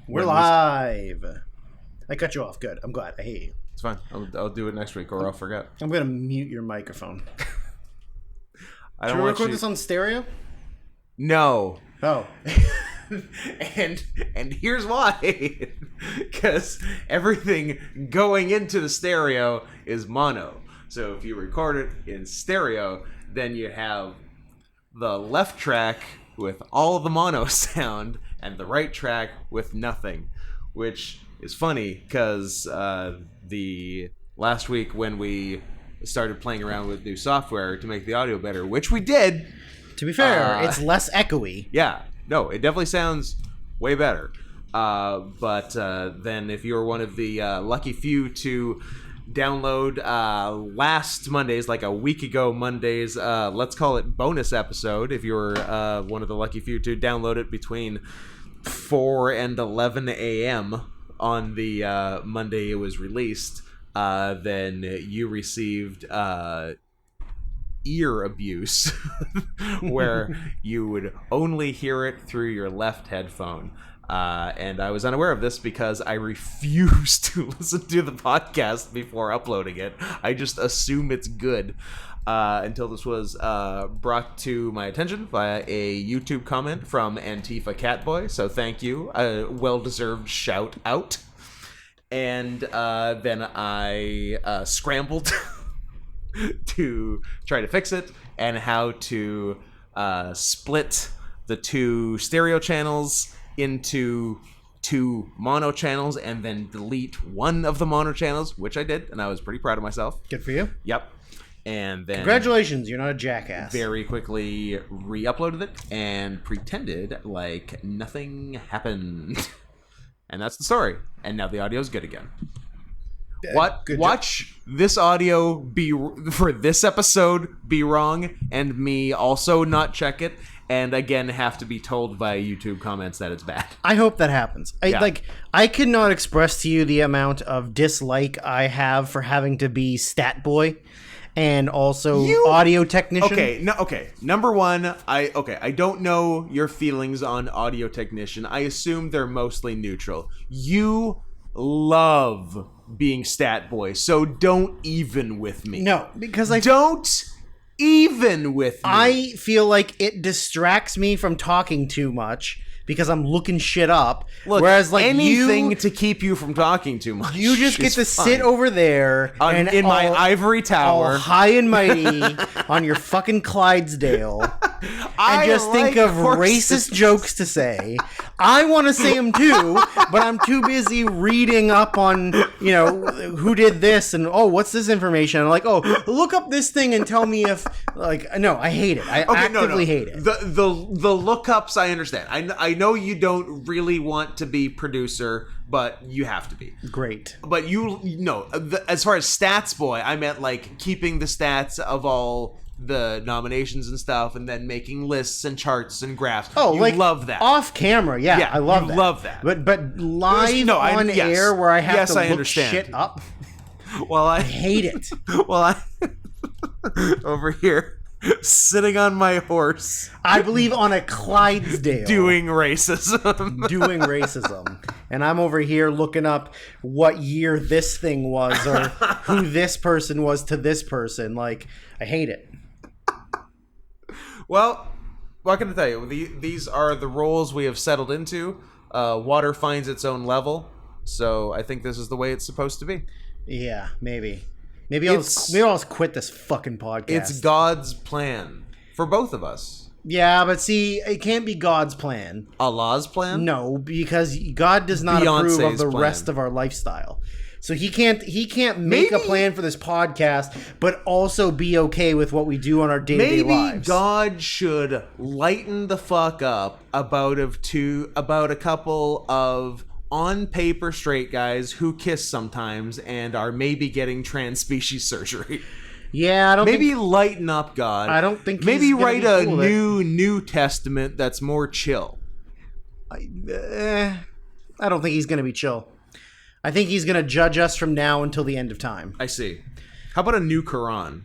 We're live. I cut you off. Good. I'm glad. I hate you. It's fine. I'll do it next week, or I'll forget. I'm gonna mute your microphone. Should we record this on stereo? No. Oh. and here's why. Because everything going into the stereo is mono. So if you record it in stereo, then you have the left track with all of the mono sound and the right track with nothing, which is funny because the last week when we started playing around with new software to make the audio better, which we did. To be fair, it's less echoey. Yeah, no, it definitely sounds way better. But then if you're one of the lucky few to download last Monday's, like a week ago Monday's, let's call it bonus episode, if you're one of the lucky few to download it between 4 and 11 a.m. on the Monday it was released, then you received ear abuse where you would only hear it through your left headphone. And I was unaware of this because I refuse to listen to the podcast before uploading it. I just assume it's good until this was brought to my attention via a YouTube comment from Antifa Catboy. So thank you. A well-deserved shout out. And then I scrambled to try to fix it and how to split the two stereo channels into two mono channels and then delete one of the mono channels, which I did, and I was pretty proud of myself. Good for you. Yep. And then congratulations, you're not a jackass. Very quickly re-uploaded it and pretended like nothing happened. And that's the story. And now the audio's good again. Watch this audio be for this episode be wrong, and me also not check it, and again have to be told via YouTube comments that it's bad. I hope that happens. I cannot express to you the amount of dislike I have for having to be stat boy and also audio technician. Okay. Number one, I don't know your feelings on audio technician. I assume they're mostly neutral. You love being stat boy, so don't even with me. No, because don't even with me. I feel like it distracts me from talking too much because I'm looking shit up. Look, whereas like anything to keep you from talking too much. You just get to sit over there in my ivory tower, all high and mighty on your fucking Clydesdale, and just think of racist jokes to say. I want to say them too, but I'm too busy reading up on, who did this and what's this information? I'm like, look up this thing and tell me if no, I hate it. I actively hate it. The lookups I understand. I know you don't really want to be producer, but you have to be. Great. But as far as stats boy, I meant like keeping the stats of all the nominations and stuff, and then making lists and charts and graphs. You love that off camera. Yeah, I love that. Love that. But live on air where I have to look shit up. Well, I hate it. Well, I over here sitting on my horse. I believe on a Clydesdale. Doing racism. And I'm over here looking up what year this thing was or who this person was to this person. Like, I hate it. Well, what can I tell you? These are the roles we have settled into. Water finds its own level. So I think this is the way it's supposed to be. Yeah, maybe. Maybe I'll just quit this fucking podcast. It's God's plan for both of us. Yeah, but see, it can't be God's plan. Allah's plan? No, because God does not approve of the rest of our lifestyle. So he can't make a plan for this podcast, but also be okay with what we do on our day-to-day lives. Maybe God should lighten the fuck up about a couple of on-paper straight guys who kiss sometimes and are maybe getting trans-species surgery. Yeah, I don't think... lighten up, God. I don't think maybe write a New Testament that's more chill. I don't think he's going to be chill. I think he's going to judge us from now until the end of time. I see. How about a new Quran?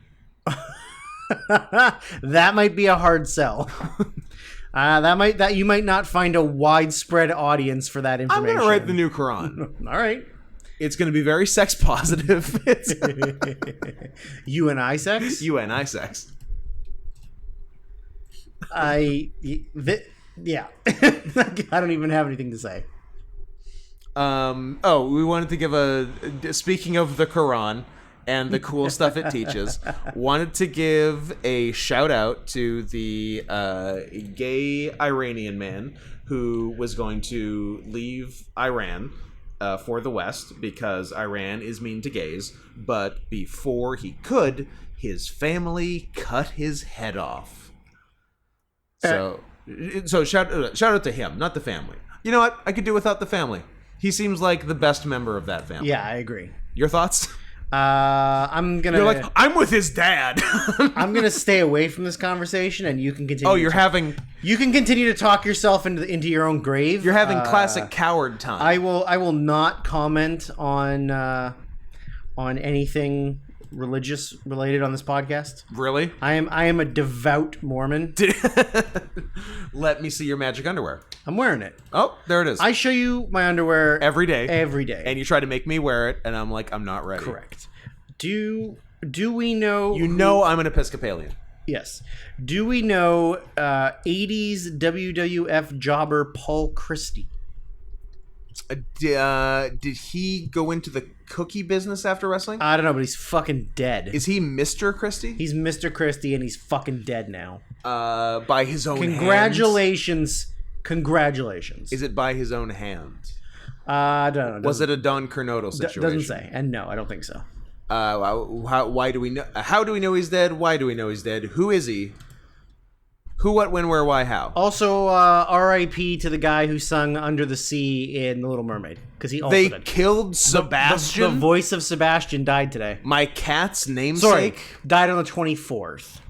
That might be a hard sell. That you might not find a widespread audience for that information. I'm going to write the new Quran. All right. It's going to be very sex positive. It's UNI sex? UNI sex. Yeah. I don't even have anything to say. We wanted to give speaking of the Quran and the cool stuff it teaches, wanted to give a shout out to the gay Iranian man who was going to leave Iran for the West because Iran is mean to gays, but before he could, his family cut his head off. So shout out to him, not the family. You know what? I could do without the family. He seems like the best member of that family. Yeah, I agree. Your thoughts? You're like, I'm with his dad. I'm gonna stay away from this conversation, and you can continue. Oh, you can continue to talk yourself into your own grave. You're having classic coward time. I will not comment on anything religious related on this podcast. Really? I am a devout Mormon. Let me see your magic underwear. I'm wearing it. Oh, there it is. I show you my underwear every day. Every day. And you try to make me wear it, and I'm like, I'm not ready. Correct. Do we know? I'm an Episcopalian. Yes. Do we know 80s WWF jobber Paul Christie? Did he go into the cookie business after wrestling? I don't know, but he's fucking dead. Is he Mr. Christie? He's Mr. Christie, and he's fucking dead now. By his own Congratulations. hand? Congratulations. Is it by his own hand? I don't know. Was it a Don Cornado situation? Doesn't say. And no, I don't think so. Why do we know? How do we know he's dead? Why do we know he's dead? Who is he? Who, what, when, where, why, how? Also, R.I.P. to the guy who sung "Under the Sea" in The Little Mermaid, because he also killed Sebastian. The voice of Sebastian died today. My cat's namesake died on the 24th.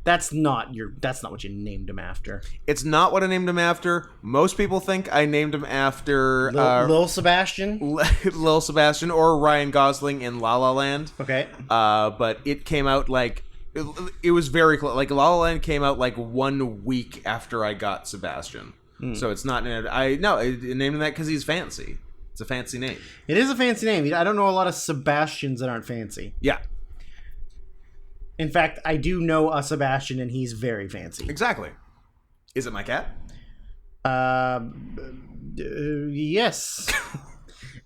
That's not what you named him after. It's not what I named him after. Most people think I named him after Lil Sebastian, Lil Sebastian, or Ryan Gosling in La La Land. Okay, but it came out like. It was very close. Like, La La Land came out like 1 week after I got Sebastian. So it's not... I named him that because he's fancy. It's a fancy name. It is a fancy name. I don't know a lot of Sebastians that aren't fancy. Yeah. In fact, I do know a Sebastian, and he's very fancy. Exactly. Is it my cat? Yes.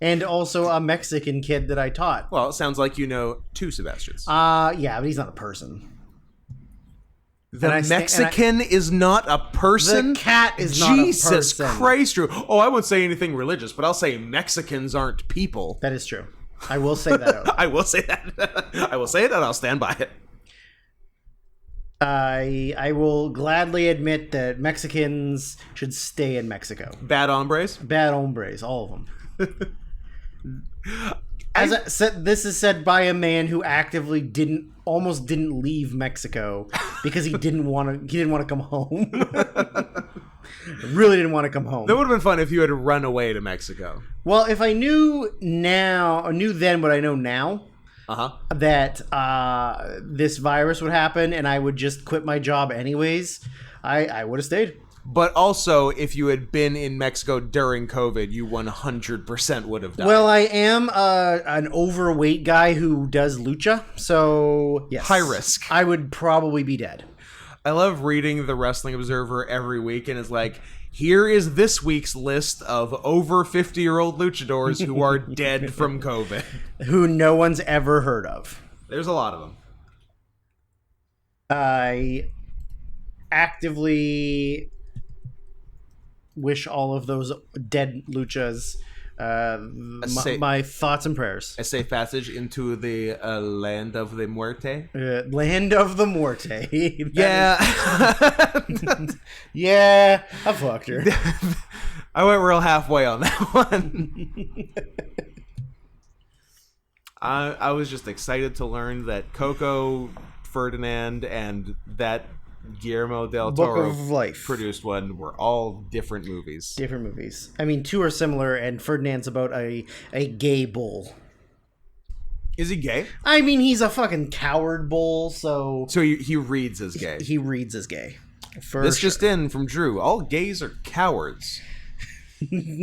And also a Mexican kid that I taught. Well, it sounds like you know 2 Sebastians. Yeah, but he's not a person. The Mexican is not a person? The cat is not a person. Jesus Christ, Drew. Oh, I won't say anything religious, but I'll say Mexicans aren't people. That is true. I will say that. I will say that. I will say it, and I'll stand by it. I will gladly admit that Mexicans should stay in Mexico. Bad hombres? Bad hombres, all of them. This is said by a man who actively almost didn't leave Mexico because he didn't want to come home. Really didn't want to come home. That would have been fun if you had run away to Mexico. Well, if I knew then what I know now, that this virus would happen and I would just quit my job anyways, I would have stayed. But also, if you had been in Mexico during COVID, you 100% would have died. Well, I am an overweight guy who does lucha, so yes. High risk. I would probably be dead. I love reading the Wrestling Observer every week, and it's like, here is this week's list of over 50-year-old luchadors who are dead from COVID. Who no one's ever heard of. There's a lot of them. I actively wish all of those dead luchas my thoughts and prayers. A safe passage into the land of the muerte. Land of the muerte. Yeah. Yeah, I fucked her. I went real halfway on that one. I was just excited to learn that Coco, Ferdinand, and that Guillermo del Toro produced one were all different movies. Different movies. I mean, 2 are similar, and Ferdinand's about a gay bull. Is he gay? I mean, he's a fucking coward bull, so... So he reads as gay. He reads as gay. Just in from Drew. All gays are cowards.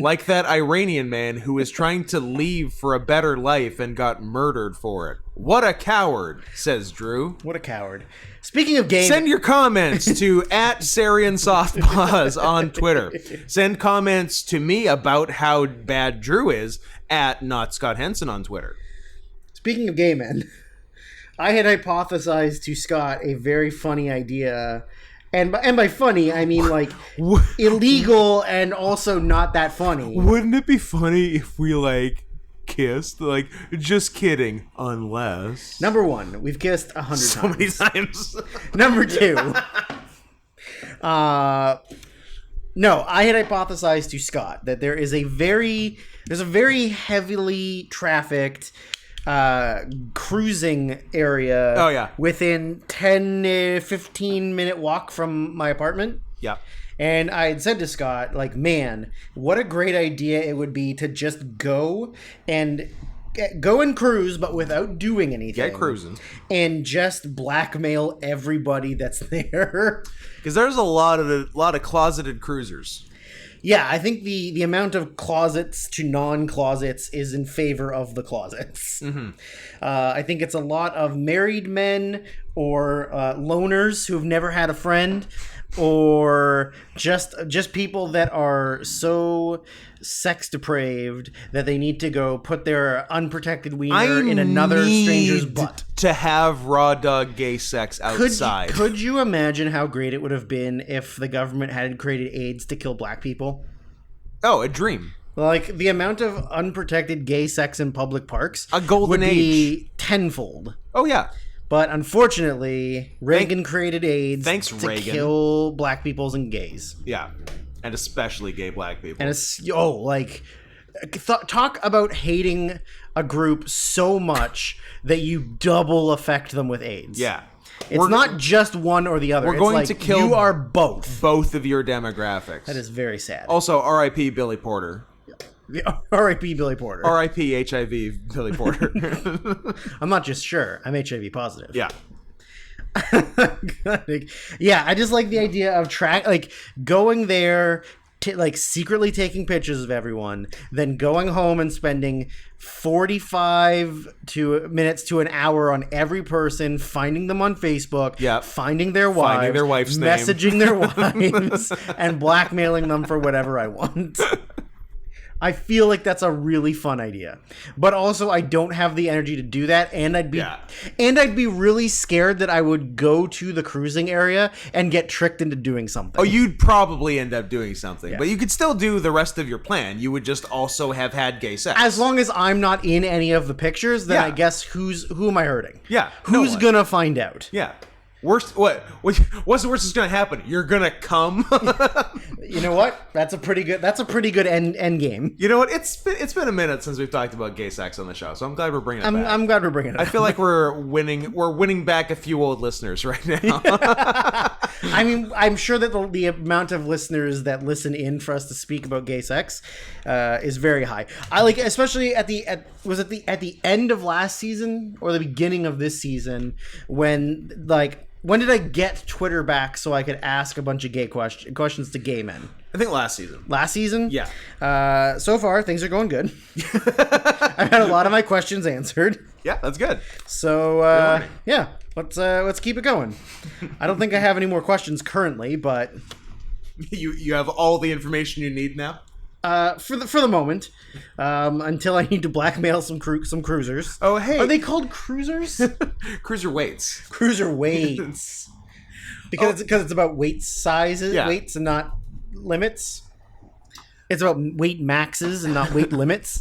Like that Iranian man who was trying to leave for a better life and got murdered for it. What a coward, says Drew. What a coward. Speaking of gay... Send your comments to @SarianSoftPaws on Twitter. Send comments to me about how bad Drew is @NotScottHenson on Twitter. Speaking of gay men, I had hypothesized to Scott a very funny idea... And by funny, I mean, like, illegal and also not that funny. Wouldn't it be funny if we, like, kissed? Like, just kidding. Unless... Number one, we've kissed 100 times. So many times. Number two. No, I had hypothesized to Scott that there's a very heavily trafficked... cruising area within 10-15 minute walk from my apartment. Yeah. And I had said to Scott, like, man, what a great idea it would be to just go and cruise, but without doing anything. Get cruising. And just blackmail everybody that's there. Because there's a lot of closeted cruisers. Yeah, I think the amount of closets to non-closets is in favor of the closets. Mm-hmm. I think it's a lot of married men or loners who've never had a friend, or just people that are so sex depraved that they need to go put their unprotected wiener in another stranger's butt. To have raw dog gay sex outside. Could you imagine how great it would have been if the government had created AIDS to kill black people? Oh, a dream. Like, the amount of unprotected gay sex in public parks a golden would age. Be tenfold. Oh, yeah. But unfortunately, Reagan created AIDS to kill black peoples and gays. Yeah. And especially gay black people. And talk about hating a group so much that you double affect them with AIDS. Yeah. It's not just one or the other. We're going to kill... You are both. Both of your demographics. That is very sad. Also, R.I.P. Billy Porter. R.I.P. Billy Porter. R.I.P. HIV Billy Porter. I'm not just sure. I'm HIV positive. Yeah. Yeah, I just like the idea of going there, secretly taking pictures of everyone, then going home and spending 45 minutes to an hour on every person, finding them on Facebook, finding their wife's messaging name. their wives, and blackmailing them for whatever I want. I feel like that's a really fun idea, but also I don't have the energy to do that, and I'd be really scared that I would go to the cruising area and get tricked into doing something. Oh, you'd probably end up doing something, but you could still do the rest of your plan. You would just also have had gay sex. As long as I'm not in any of the pictures, then I guess who am I hurting? Yeah, who's gonna find out? Yeah. What's the worst that's gonna happen? You're gonna come. You know what? That's a pretty good end game. You know what? It's been a minute since we've talked about gay sex on the show, so I'm glad we're bringing it back. I'm glad we're bringing it. I feel like we're winning back a few old listeners right now. I mean, I'm sure that the amount of listeners that listen in for us to speak about gay sex is very high. I like, especially at the end of last season or the beginning of this season, when did I get Twitter back so I could ask a bunch of gay questions to gay men? I think last season. Last season? Yeah. So far, things are going good. I've had a lot of my questions answered. Yeah, that's good. So, yeah, let's keep it going. I don't think I have any more questions currently, but... You have all the information you need now? For the moment, until I need to blackmail some cruisers. Oh, hey. Are they called cruisers? Cruiserweights. Cruiserweights. Because it's about weight sizes, weights and not limits. It's about weight maxes and not weight limits.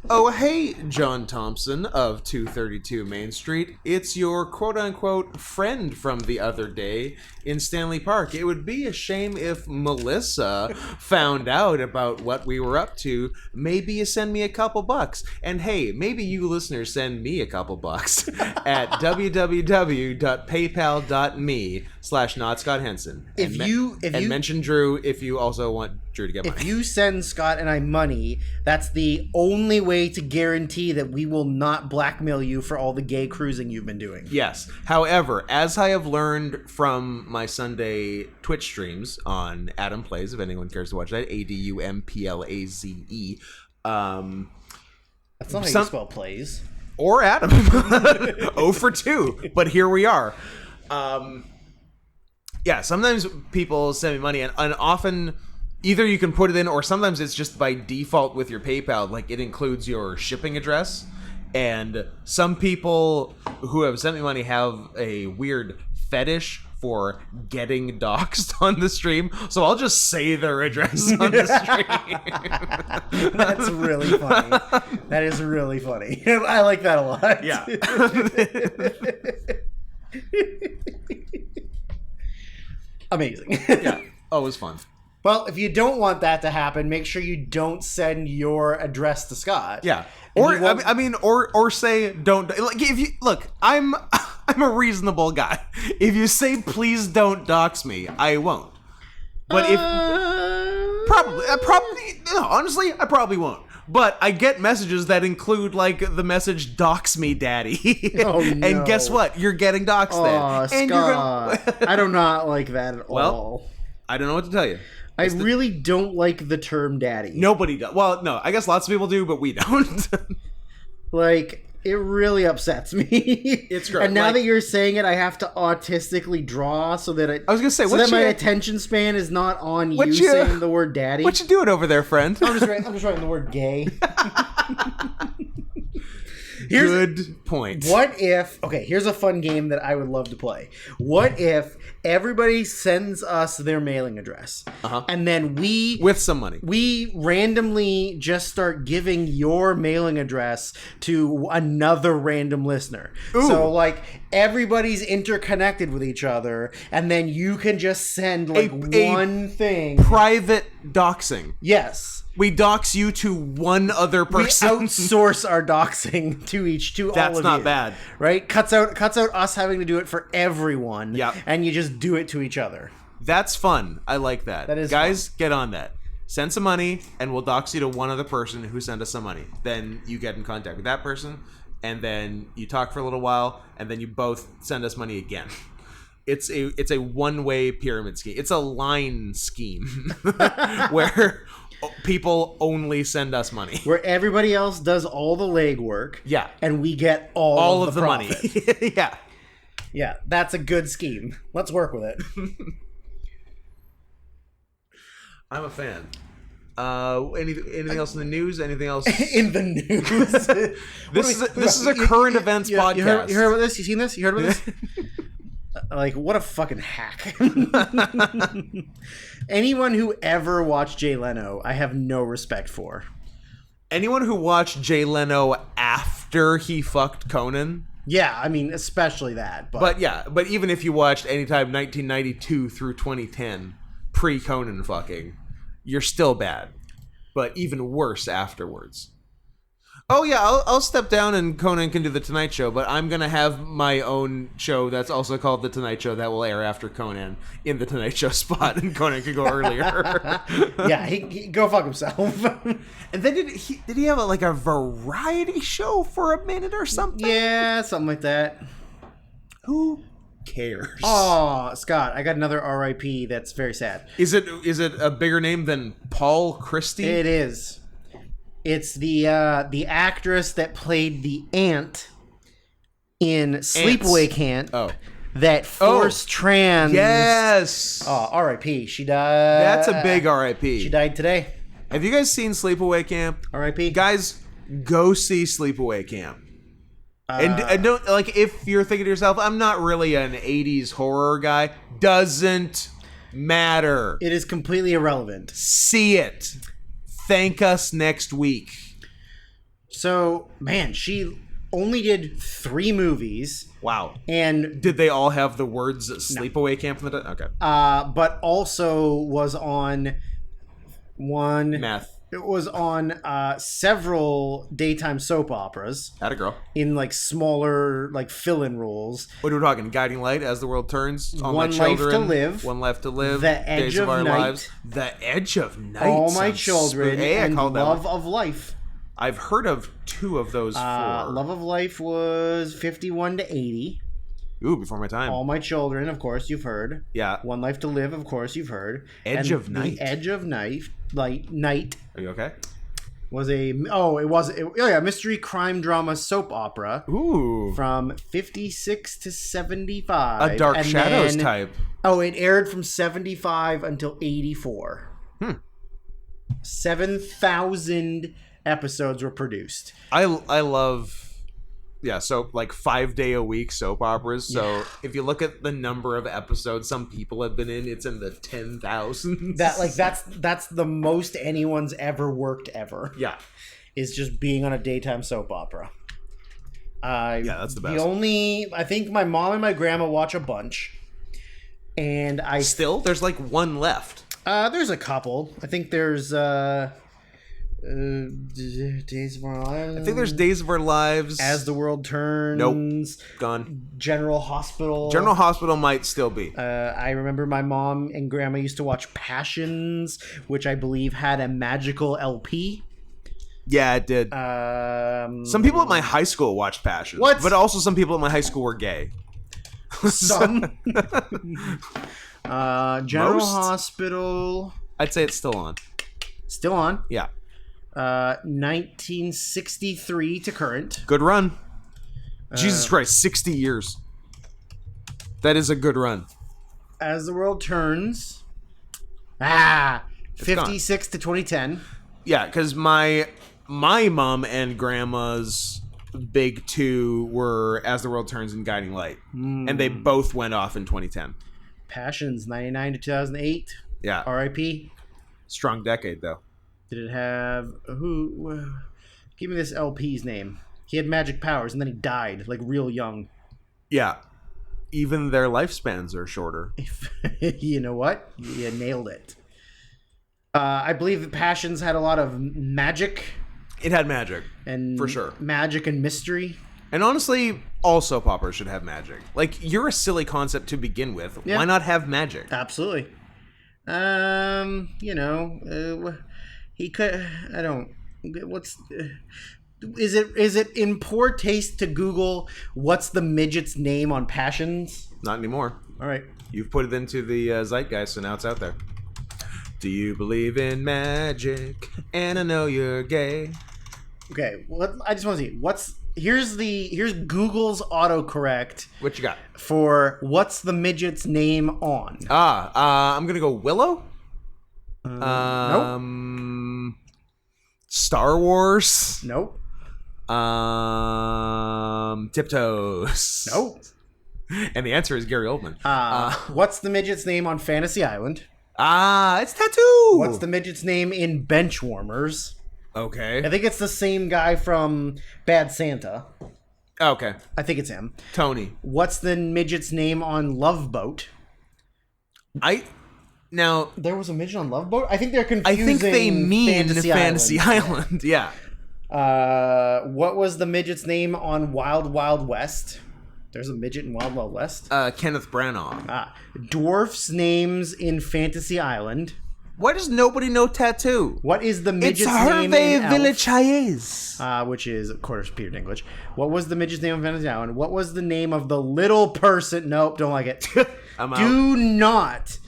Oh, hey, John Thompson of 232 Main Street. It's your quote-unquote friend from the other day in Stanley Park. It would be a shame if Melissa found out about what we were up to. Maybe you send me a couple bucks. And hey, maybe you listeners send me a couple bucks at www.paypal.me/NotScottHenson. And mention Drew if you also want Drew to get money. If you send Scott and I money, that's the only way to guarantee that we will not blackmail you for all the gay cruising you've been doing. Yes. However, as I have learned from my Sunday Twitch streams on Adam Plays, if anyone cares to watch that, ADUMPLAZE. That's not how you spell plays. Or Adam. 0 for 2. But here we are. Yeah, sometimes people send me money, and often either you can put it in, or sometimes it's just by default with your PayPal, like it includes your shipping address. And some people who have sent me money have a weird fetish for getting doxxed on the stream, so I'll just say their address on the stream. That's really funny. That is really funny. I like that a lot. Yeah. Amazing. Yeah. Oh, it was fun. Well, if you don't want that to happen, make sure you don't send your address to Scott. Yeah. Or or say don't, like, if you look, I'm a reasonable guy. If you say please don't dox me, I won't. But if honestly, I probably won't. But I get messages that include, like, the message "dox me, daddy." Oh, no. And guess what? You're getting doxed then. And Scott. I do not like that at all. I don't know what to tell you. I really don't like the term daddy. Nobody does. Well, no, I guess lots of people do, but we don't. Like, it really upsets me. It's great. And now that you're saying it, I have to autistically draw so that I was gonna say, my attention span is not on you saying the word daddy. What you doing over there, friend? I'm just writing the word gay. Good point. What if... Okay, here's a fun game that I would love to play. What if everybody sends us their mailing address, and then we... With some money. We randomly just start giving your mailing address to another random listener. Ooh. So, like, everybody's interconnected with each other, and then you can just send, like, one thing. Private doxing. Yes. We dox you to one other person. We outsource our doxing to all of you. That's not bad. Right? Cuts out us having to do it for everyone. Yep. And you just do it to each other. That's fun. I like that. That is Guys, get on that. Send some money, and we'll dox you to one other person who sent us some money. Then you get in contact with that person, and then you talk for a little while, and then you both send us money again. It's a one-way pyramid scheme. It's a line scheme where people only send us money. Where everybody else does all the legwork. Yeah. And we get all of the money. Yeah. Yeah, that's a good scheme. Let's work with it. I'm a fan. Anything else in the news? Anything else in the news? This is a current events podcast. You heard about this? You seen this? You heard about this? Like, what a fucking hack. Anyone who ever watched Jay Leno, I have no respect for. Anyone who watched Jay Leno after he fucked Conan? Yeah, I mean, especially that. But even if you watched anytime 1992 through 2010, pre-Conan fucking, you're still bad. But even worse afterwards. Oh yeah, I'll step down and Conan can do the Tonight Show, but I'm gonna have my own show that's also called the Tonight Show that will air after Conan in the Tonight Show spot, and Conan can go earlier. Yeah, he go fuck himself. And then did he have a variety show for a minute or something? Yeah, something like that. Who cares? Oh, Scott, I got another RIP that's very sad. Is it a bigger name than Paul Christie? It is. It's the actress that played the aunt in Sleepaway Camp. Oh. That forced trans. Yes. Oh, R.I.P. She died. That's a big R.I.P. She died today. Have you guys seen Sleepaway Camp? R.I.P. Guys, go see Sleepaway Camp. And don't, like, if you're thinking to yourself, I'm not really an 80s horror guy, doesn't matter. It is completely irrelevant. See it. Thank us next week. So, man, she only did 3 movies. Wow. And did they all have the words Sleepaway Camp in the Okay. But also was on one Meth. It was on several daytime soap operas. Atta girl. In like smaller like fill-in roles. What are we talking? Guiding Light, As the World Turns, All One My Life Children, to Live, One Life to Live, The Edge Days of Our Night, Lives, The Edge of Night, All My Children, and Love of Life. I've heard of 2 of those 4. Love of Life was 51 to 80. Ooh, before my time. All My Children, of course, you've heard. Yeah. One Life to Live, of course, you've heard. Edge of Night. The Edge of Night, Night. Are you okay? Was mystery crime drama soap opera. Ooh. From 56 to 75. A Dark Shadows type. Oh, it aired from 75 until 84. 7,000 episodes were produced. I love... Yeah, so like 5-day-a-week soap operas. So if you look at the number of episodes some people have been in, it's in the 10,000s. That's the most anyone's ever worked ever. Yeah, is just being on a daytime soap opera. Yeah, that's the best. I think my mom and my grandma watch a bunch, and there's like one left. There's a couple. I think there's Days of Our Lives. I think there's Days of Our Lives. As the World Turns. Nope. Gone. General Hospital. General Hospital might still be. I remember my mom and grandma used to watch Passions, which I believe had a magical LP. Yeah, it did. Some people at my high school watched Passions. What? But also some people at my high school were gay. Some. General Hospital. I'd say it's still on. Still on. Yeah. 1963 to current. Good run. Jesus Christ, 60 years. That is a good run. As the World Turns. 56 to 2010. Yeah, because my mom and grandma's big 2 were As the World Turns and Guiding Light. And they both went off in 2010. Passions, 99 to 2008. Yeah. R.I.P. Strong decade, though. Did it have... Who... Give me this LP's name. He had magic powers, and then he died, like, real young. Yeah. Even their lifespans are shorter. You know what? You nailed it. I believe that Passions had a lot of magic. It had magic, and for sure. Magic and mystery. And honestly, all soap operas should have magic. Like, you're a silly concept to begin with. Yeah. Why not have magic? Absolutely. He could... I don't... What's... Is it in poor taste to Google what's the midget's name on Passions? Not anymore. All right. You've put it into the zeitgeist, so now it's out there. Do you believe in magic? And I know you're gay. Okay, well, I just want to see here's Google's autocorrect. What you got for what's the midget's name on? I'm gonna go Willow. Nope. Star Wars. Nope. Tiptoes. Nope. And the answer is Gary Oldman. What's the midget's name on Fantasy Island? It's Tattoo. What's the midget's name in Benchwarmers? Okay. I think it's the same guy from Bad Santa. Okay. I think it's him. Tony. What's the midget's name on Love Boat? Now there was a midget on Love Boat? I think they're confusing. I think they mean Fantasy Island. Yeah. What was the midget's name on Wild Wild West? There's a midget in Wild Wild West. Kenneth Branagh. Dwarfs' names in Fantasy Island. Why does nobody know Tattoo? What is the midget's name in Elf? Village which is, of course, Peter Dinklage. What was the midget's name on Fantasy Island? What was the name of the little person? Nope, don't like it. I'm out. Do not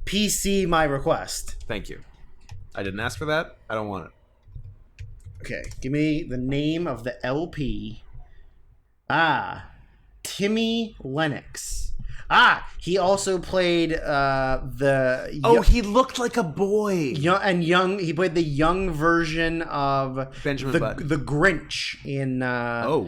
PC my request. Thank you. I didn't ask for that. I don't want it. Okay, give me the name of the LP. Timmy Lennox. He also played he looked like a boy. He played the young version of Benjamin Button. the Grinch in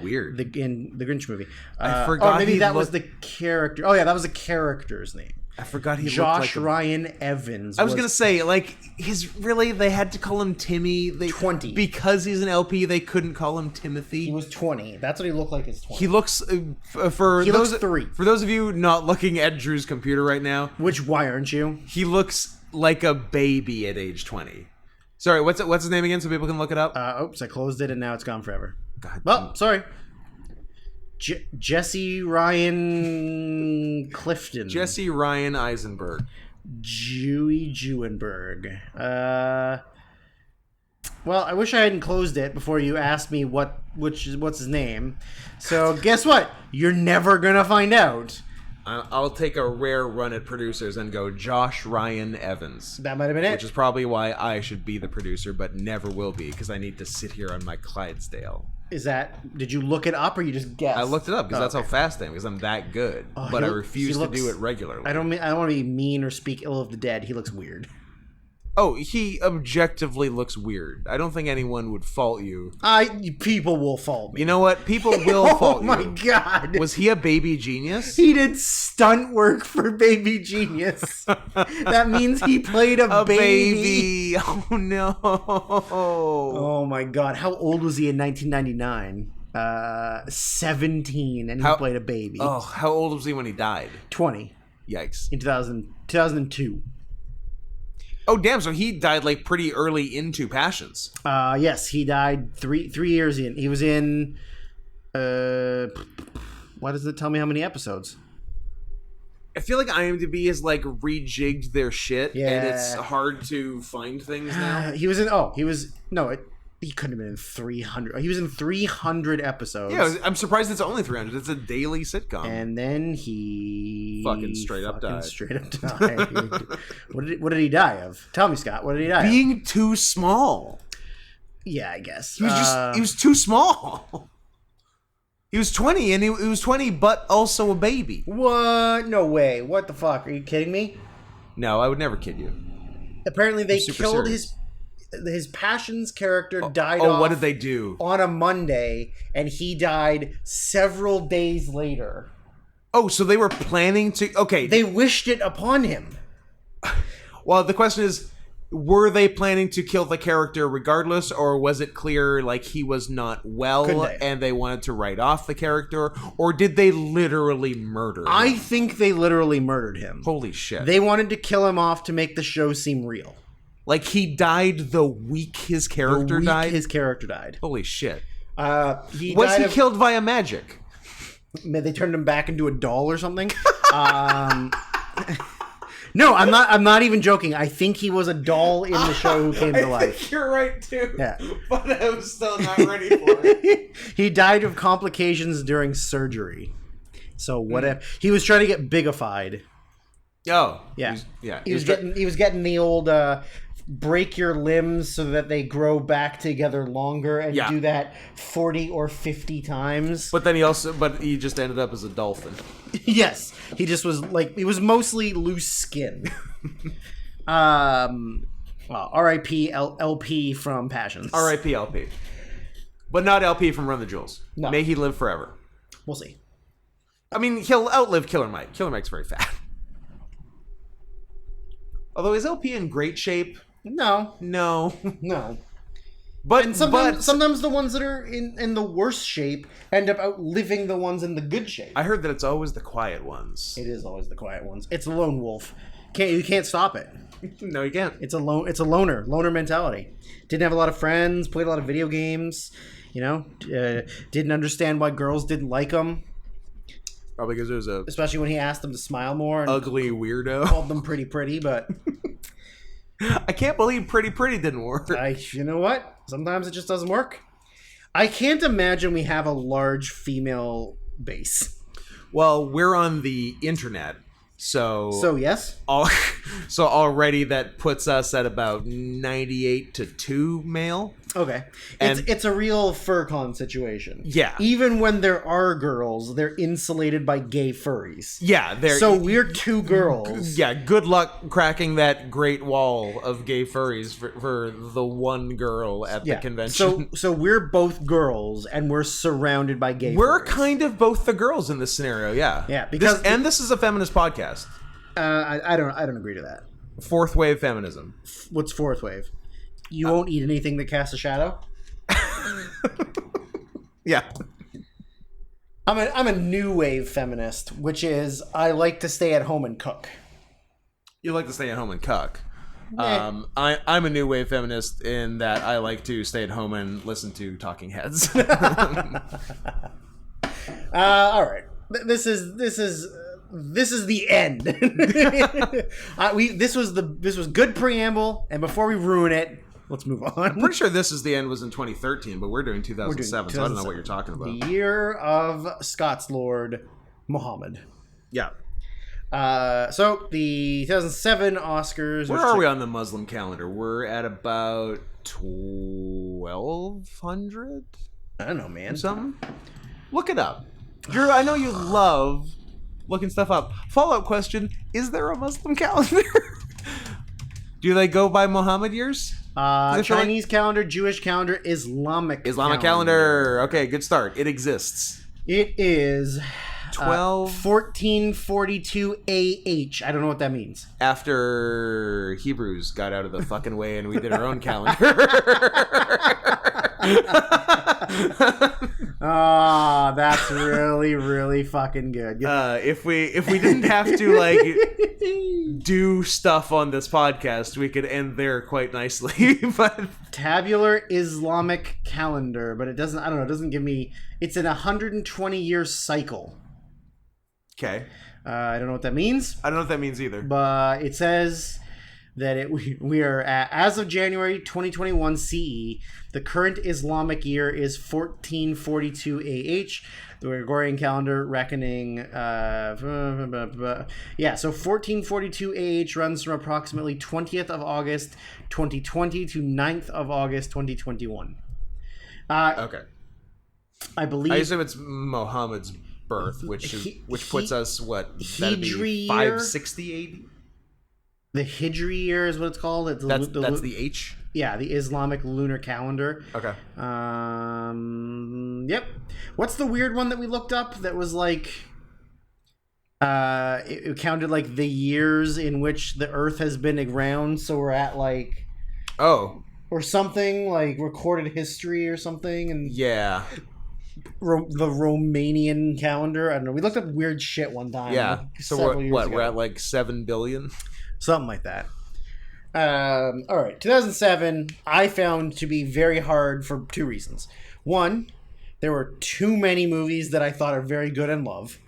weird. in the Grinch movie. I forgot. Maybe that was the character. Oh yeah, that was the character's name. I forgot he Josh looked like Ryan Evans. I was gonna say, like, they had to call him Timmy. 20. Because he's an LP, they couldn't call him Timothy. He was 20. That's what he looked like as 20. He looks for he those looks 3. For those of you not looking at Drew's computer right now, why aren't you? He looks like a baby at age 20. Sorry, what's his name again so people can look it up? Oops, I closed it and now it's gone forever. God. Well, sorry. Jesse Ryan Clifton. Jesse Ryan Eisenberg. Jewenberg. Well, I wish I hadn't closed it before you asked me what's his name. So guess what? You're never gonna find out. I'll take a rare run at producers and go Josh Ryan Evans. That might have been it. Which is probably why I should be the producer, but never will be, because I need to sit here on my Clydesdale. Did you look it up or you just guessed? I looked it up because that's how fast I am, because I'm that good. But I refuse to do it regularly. I don't want to be mean or speak ill of the dead. He looks weird. Oh, he objectively looks weird. I don't think anyone would fault you. People will fault me. You know what? People will fault you. Oh my god. Was he a baby genius? He did stunt work for Baby Genius. That means he played a baby. Oh no. Oh my god. How old was he in 1999? 17, and he played a baby. Oh, how old was he when he died? 20. Yikes. In 2002. Oh, damn. So he died like pretty early into Passions. Yes, he died three years in. He was in, why does it tell me how many episodes? I feel like IMDb has like rejigged their shit, and it's hard to find things now. He couldn't have been in 300. He was in 300 episodes. Yeah, I'm surprised it's only 300. It's a daily sitcom. And then he fucking straight up died. What did he die of? Tell me, Scott. What did he die of? Being too small. Yeah, I guess. He was too small. He was 20, and he was 20, but also a baby. What? No way. What the fuck? Are you kidding me? No, I would never kid you. Apparently, they killed his Passions character died off. Oh, what did they do? On a Monday, and he died several days later. Oh, so they were planning to... Okay. They wished it upon him. Well, the question is, were they planning to kill the character regardless, or was it clear like he was not well and they wanted to write off the character, or did they literally murder him? I think they literally murdered him. Holy shit. They wanted to kill him off to make the show seem real. Like he died the week his character died? His character died. Holy shit. Was he killed via magic? They turned him back into a doll or something? No, I'm not even joking. I think he was a doll in the show who came to life. I think you're right too. Yeah. But I'm still not ready for it. He died of complications during surgery. So what if he was trying to get bigified? Oh. Yeah. He was getting the old break your limbs so that they grow back together longer and do that 40 or 50 times. But then he just ended up as a dolphin. Yes. He just was like, it was mostly loose skin. Well, R.I.P. LP from Passions. R.I.P. LP. But not LP from Run the Jewels. No. May he live forever. We'll see. I mean, he'll outlive Killer Mike. Killer Mike's very fat. Although, is LP in great shape? No. But sometimes the ones that are in the worst shape end up outliving the ones in the good shape. I heard that it's always the quiet ones. It is always the quiet ones. It's a lone wolf. You can't stop it. No, you can't. It's a loner mentality. Didn't have a lot of friends. Played a lot of video games. Didn't understand why girls didn't like him. Probably because there's especially when he asked them to smile more. And ugly weirdo. Called them pretty, but. I can't believe pretty didn't work. You know what? Sometimes it just doesn't work. I can't imagine we have a large female base. Well, we're on the internet, so yes. So already that puts us at about 98-2 male. Okay, it's a real FurCon situation. Yeah, even when there are girls, they're insulated by gay furries. Yeah, we're two girls. Yeah, good luck cracking that great wall of gay furries for the one girl at the convention. So we're both girls and we're surrounded by gay. We're furries. kind of both the girls in this scenario. Yeah, because this is a feminist podcast. I don't agree to that. Fourth wave feminism. What's fourth wave? You won't eat anything that casts a shadow? Yeah. I'm a new wave feminist, which is I like to stay at home and cook. You like to stay at home and cook. I'm a new wave feminist in that I like to stay at home and listen to Talking Heads. All right. This is the end. This was good preamble, and before we ruin it, let's move on. I'm pretty sure This Is the End was in 2013, but we're doing 2007, so I don't know what you're talking about. The year of Scots Lord Muhammad. Yeah. So the 2007 Oscars. Where are we on the Muslim calendar? We're at about 1,200. I don't know, man. Something. Look it up, Drew. I know you love looking stuff up. Follow-up question: is there a Muslim calendar? Do they go by Muhammad years? Chinese calendar, Jewish calendar, Islamic calendar. Okay, good start. It exists. It is 1442 AH. I don't know what that means. After Hebrews got out of the fucking way and we did our own calendar. Oh, that's really, really fucking good. If we didn't have to like do stuff on this podcast, we could end there quite nicely. But tabular Islamic calendar, but it doesn't. I don't know. It doesn't give me. It's an 120-year cycle. Okay. I don't know what that means. I don't know what that means either. But it says that we are at, as of January 2021 CE, the current Islamic year is 1442 AH. The Gregorian calendar reckoning, so 1442 AH runs from approximately 20th of August 2020 to 9th of August 2021. Okay. I believe. I assume it's Muhammad's birth, which puts us what? That'd be 560 AD. The Hijri year is what it's called. That's the H. Yeah, the Islamic lunar calendar. Okay. Yep. What's the weird one that we looked up that was like it counted like the years in which the Earth has been around, so we're at like or something like recorded history or something, and yeah. The Romanian calendar. I don't know. We looked up weird shit one time. Yeah. So we're at like 7 billion? Something like that. All right. 2007, I found to be very hard for two reasons. One, there were too many movies that I thought are very good and love.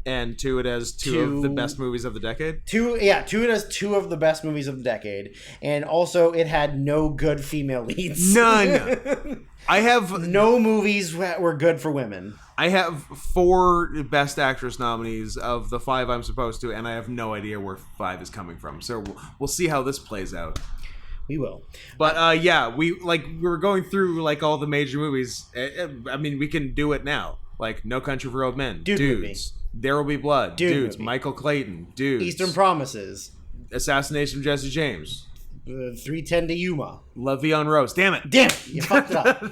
And two, it has two of the best movies of the decade? It has two of the best movies of the decade. And also, it had no good female leads. None! I have... No movies were good for women. I have 4 Best Actress nominees of the 5 I'm supposed to, and I have no idea where 5 is coming from. So we'll see how this plays out. We will. But we were going through like all the major movies. I mean, we can do it now. Like No Country for Old Men, Dudes. There Will Be Blood, Dudes. Movie. Michael Clayton, Dudes. Eastern Promises. Assassination of Jesse James. 310 to Yuma. La Vie en Rose. Damn it. You fucked it up.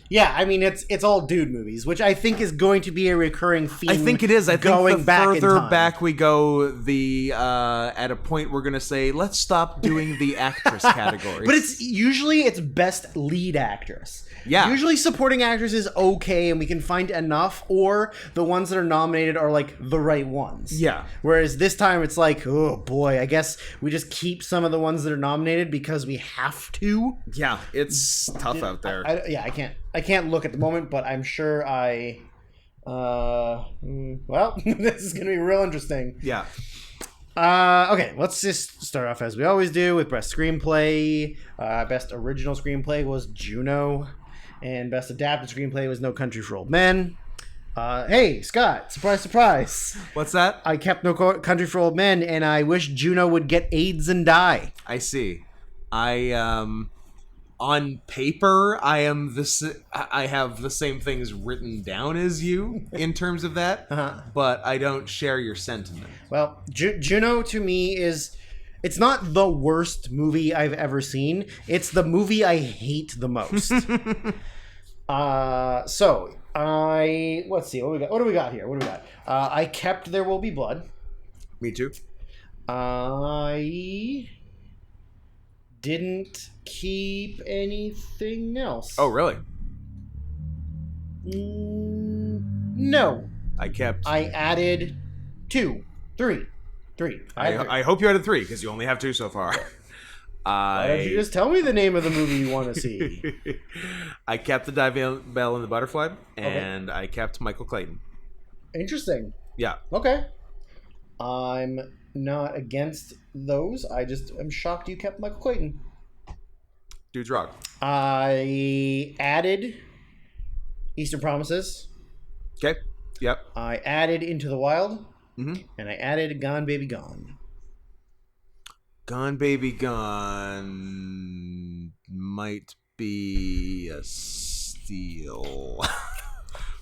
Yeah, I mean it's all dude movies, which I think is going to be a recurring theme. I think it is. I think the further back we go, the at a point we're gonna say let's stop doing the actress category. But it's usually best lead actress. Yeah. Usually supporting actress is okay, and we can find enough, or the ones that are nominated are like the right ones. Yeah. Whereas this time it's like, oh boy, I guess we just keep some of the ones that are nominated because we have to. Yeah, it's tough out there. I can't look at the moment, but I'm sure well, this is going to be real interesting. Yeah. Okay, let's just start off as we always do with best screenplay. Best original screenplay was Juno, and best adapted screenplay was No Country for Old Men. Hey, Scott, surprise, surprise. What's that? I kept No Country for Old Men, and I wish Juno would get AIDS and die. I see. On paper, I have the same things written down as you in terms of that, but I don't share your sentiment. Well, Juno to me it's not the worst movie I've ever seen. It's the movie I hate the most. Let's see what we got. What do we got here? I kept There Will Be Blood. Me too. I didn't keep anything else. Oh, really? No. I added 2, 3. I hope you added 3 because you only have 2 so far. Why don't you just tell me the name of the movie you want to see? I kept the Diving Bell and the Butterfly, and I kept Michael Clayton. Interesting. Yeah. Okay. I'm not against those. I just am shocked you kept Michael Clayton. Dude's rock. I added Eastern Promises. Okay. Yep. I added Into the Wild. And I added Gone Baby Gone. Gone Baby Gone might be a steal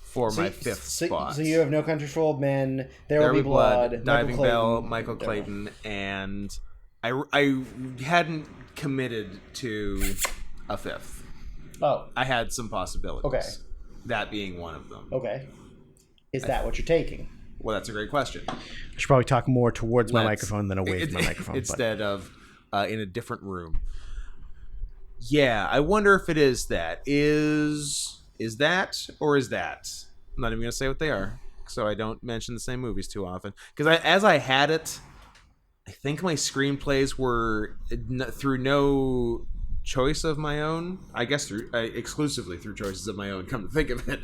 for my fifth spot. So you have No Country for Old Men, There Will Be Blood, Diving Bell, Michael Clayton, and I hadn't committed to a fifth. Oh. I had some possibilities. Okay. That being one of them. Okay. Is that what you're taking? Well, that's a great question. I should probably talk more towards my microphone than away from my microphone. Instead of in a different room. Yeah, I wonder if it is that. Is that or is that? I'm not even going to say what they are, so I don't mention the same movies too often. Because as I had it, I think my screenplays were through no choice of my own. I guess exclusively through choices of my own, come to think of it.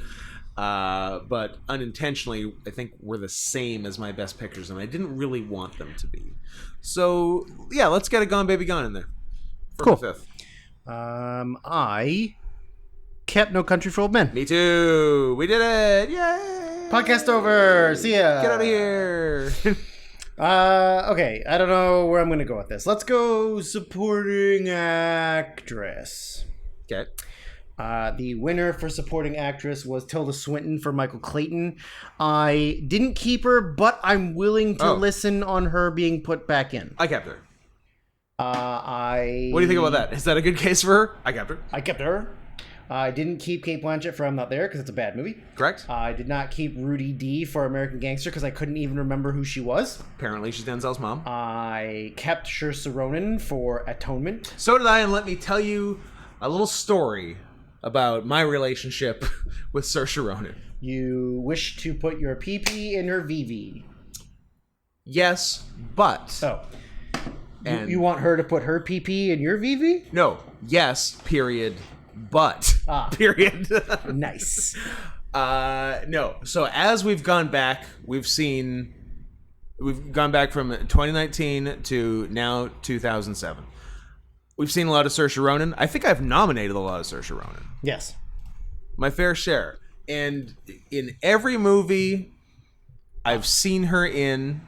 But unintentionally, I think were the same as my best pictures, and I didn't really want them to be. So, yeah, let's get a Gone Baby Gone in there. Cool. Fifth. I kept No Country for Old Men. Me too. We did it. Yay! Podcast over. See ya. Get out of here. Okay. I don't know where I'm going to go with this. Let's go supporting actress. Okay. The winner for supporting actress was Tilda Swinton for Michael Clayton. I didn't keep her, but I'm willing to listen on her being put back in. I kept her. What do you think about that? Is that a good case for her? I kept her. I kept her. I didn't keep Cate Blanchett for I'm Not There because it's a bad movie. Correct. I did not keep Rudy D for American Gangster because I couldn't even remember who she was. Apparently she's Denzel's mom. I kept Saoirse Ronan for Atonement. So did I, and let me tell you a little story about my relationship with Saoirse Ronan. You wish to put your PP in her VV. Yes, but... Oh. You want her to put her PP in your VV? No. Yes, period. But. Period. Nice. No. So as we've gone back, we've gone back from 2019 to now 2007. We've seen a lot of Saoirse Ronan. I think I've nominated a lot of Saoirse Ronan. Yes. My fair share. And in every movie I've seen her in,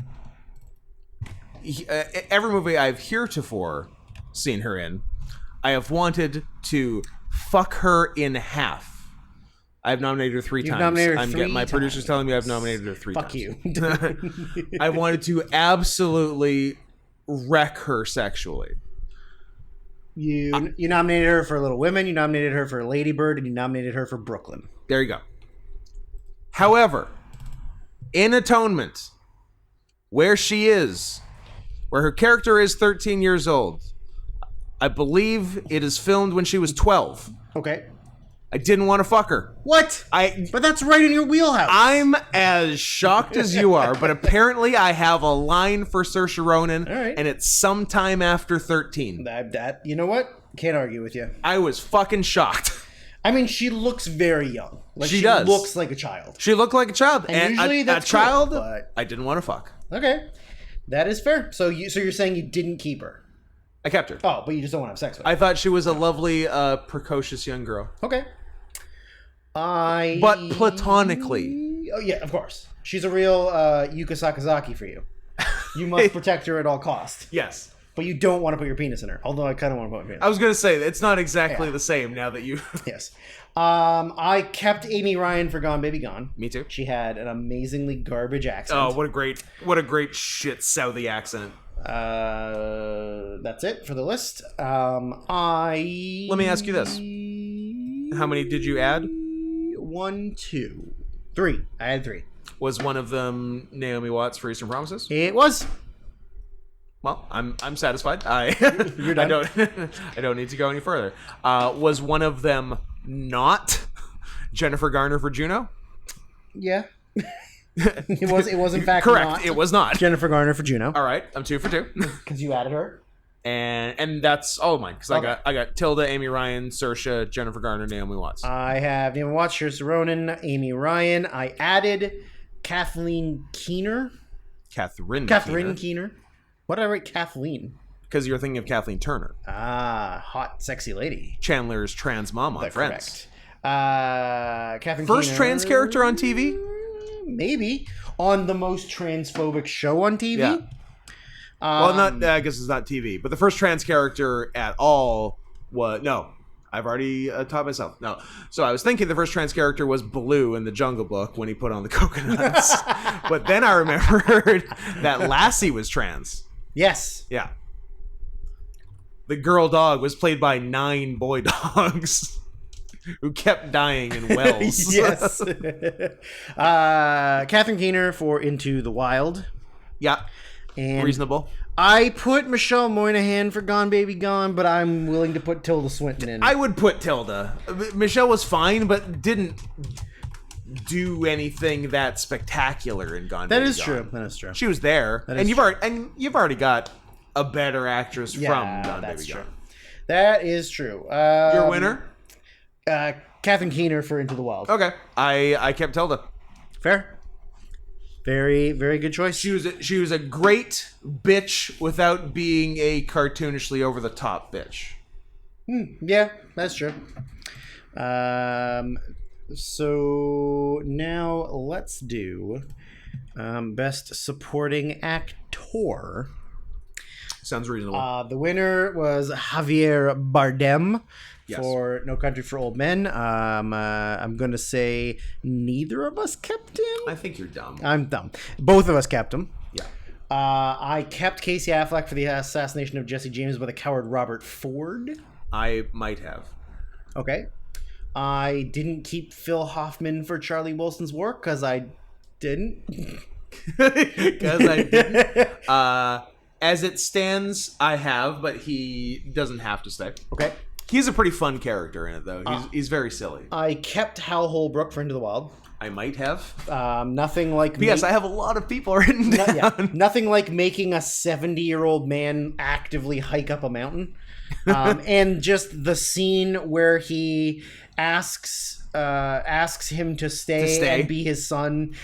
every movie I've heretofore seen her in, I have wanted to fuck her in half. I've nominated her 3 times. Nominated her 3 my times. Producer's telling me I've nominated her 3 times. Fuck you. I wanted to absolutely wreck her sexually. You nominated her for Little Women, you nominated her for Lady Bird, and you nominated her for Brooklyn. There you go. However, in Atonement, where her character is 13 years old, I believe it is filmed when she was 12. Okay. I didn't want to fuck her. What? But that's right in your wheelhouse. I'm as shocked as you are, but apparently I have a line for Saoirse Ronan, and it's sometime after 13. That you know what? Can't argue with you. I was fucking shocked. I mean, she looks very young. Like she does. Looks like a child. She looked like a child, and usually that's a child. Cool, but... I didn't want to fuck. Okay, that is fair. So you're saying you didn't keep her? I kept her. Oh, but you just don't want to have sex with her. I thought she was a lovely, precocious young girl. Okay. But platonically. Oh, yeah, of course. She's a real Yuka Sakazaki for you. You must protect her at all costs. Yes. But you don't want to put your penis in her. Although I kind of want to put my penis in her. I was going to say, it's not exactly the same now that you... Yes. I kept Amy Ryan for Gone Baby Gone. Me too. She had an amazingly garbage accent. Oh, what a great shit Southie accent. That's it for the list. Let me ask you this. How many did you add? 1, 2, 3. I had 3. Was one of them Naomi Watts for Eastern Promises? It was. Well, I'm satisfied. You're done. I don't need to go any further. Was one of them not Jennifer Garner for Juno? Yeah. It was in fact correct. Not it was not Jennifer Garner for Juno. All right, I'm 2 for 2 because you added her. And that's all of mine because I got Tilda, Amy Ryan, Saoirse, Jennifer Garner, Naomi Watts. I have Naomi Watts, Saoirse Ronan, Amy Ryan. I added Kathleen Keener. Catherine Keener. What did I write? Kathleen. Because you're thinking of Kathleen Turner. Hot, sexy lady. Chandler's trans mom on Friends. Catherine First Keener, trans character on TV? Maybe. On the most transphobic show on TV? Yeah. I guess it's not TV, but the first trans character at all was... No, I've already taught myself. No. So I was thinking the first trans character was Baloo in the Jungle Book when he put on the coconuts. But then I remembered that Lassie was trans. Yes. Yeah. The girl dog was played by 9 boy dogs who kept dying in wells. Yes. Catherine Keener for Into the Wild. Yeah. And reasonable. I put Michelle Moynihan for Gone Baby Gone, but I'm willing to put Tilda Swinton in. I would put Tilda. Michelle was fine, but didn't do anything that spectacular in Gone Baby Gone. That is true. She was there, and you've already got a better actress from Gone Baby Gone. That is true. Your winner? Catherine Keener for Into the Wild. Okay, I kept Tilda. Fair. Very, very good choice. She was a great bitch without being a cartoonishly over the top bitch. Yeah, that's true. So now let's do best supporting actor. Sounds reasonable. The winner was Javier Bardem for No Country for Old Men. I'm going to say neither of us kept him. I think you're dumb. I'm dumb. Both of us kept him. Yeah. I kept Casey Affleck for the assassination of Jesse James by the coward Robert Ford. I might have. Okay. I didn't keep Phil Hoffman for Charlie Wilson's work because I didn't. As it stands, I have, but he doesn't have to stay. Okay. He's a pretty fun character in it, though. He's very silly. I kept Hal Holbrook for Into the Wild. I might have. Nothing like... Yes, I have a lot of people written down. Nothing like making a 70-year-old man actively hike up a mountain. And just the scene where he asks him to stay and be his son.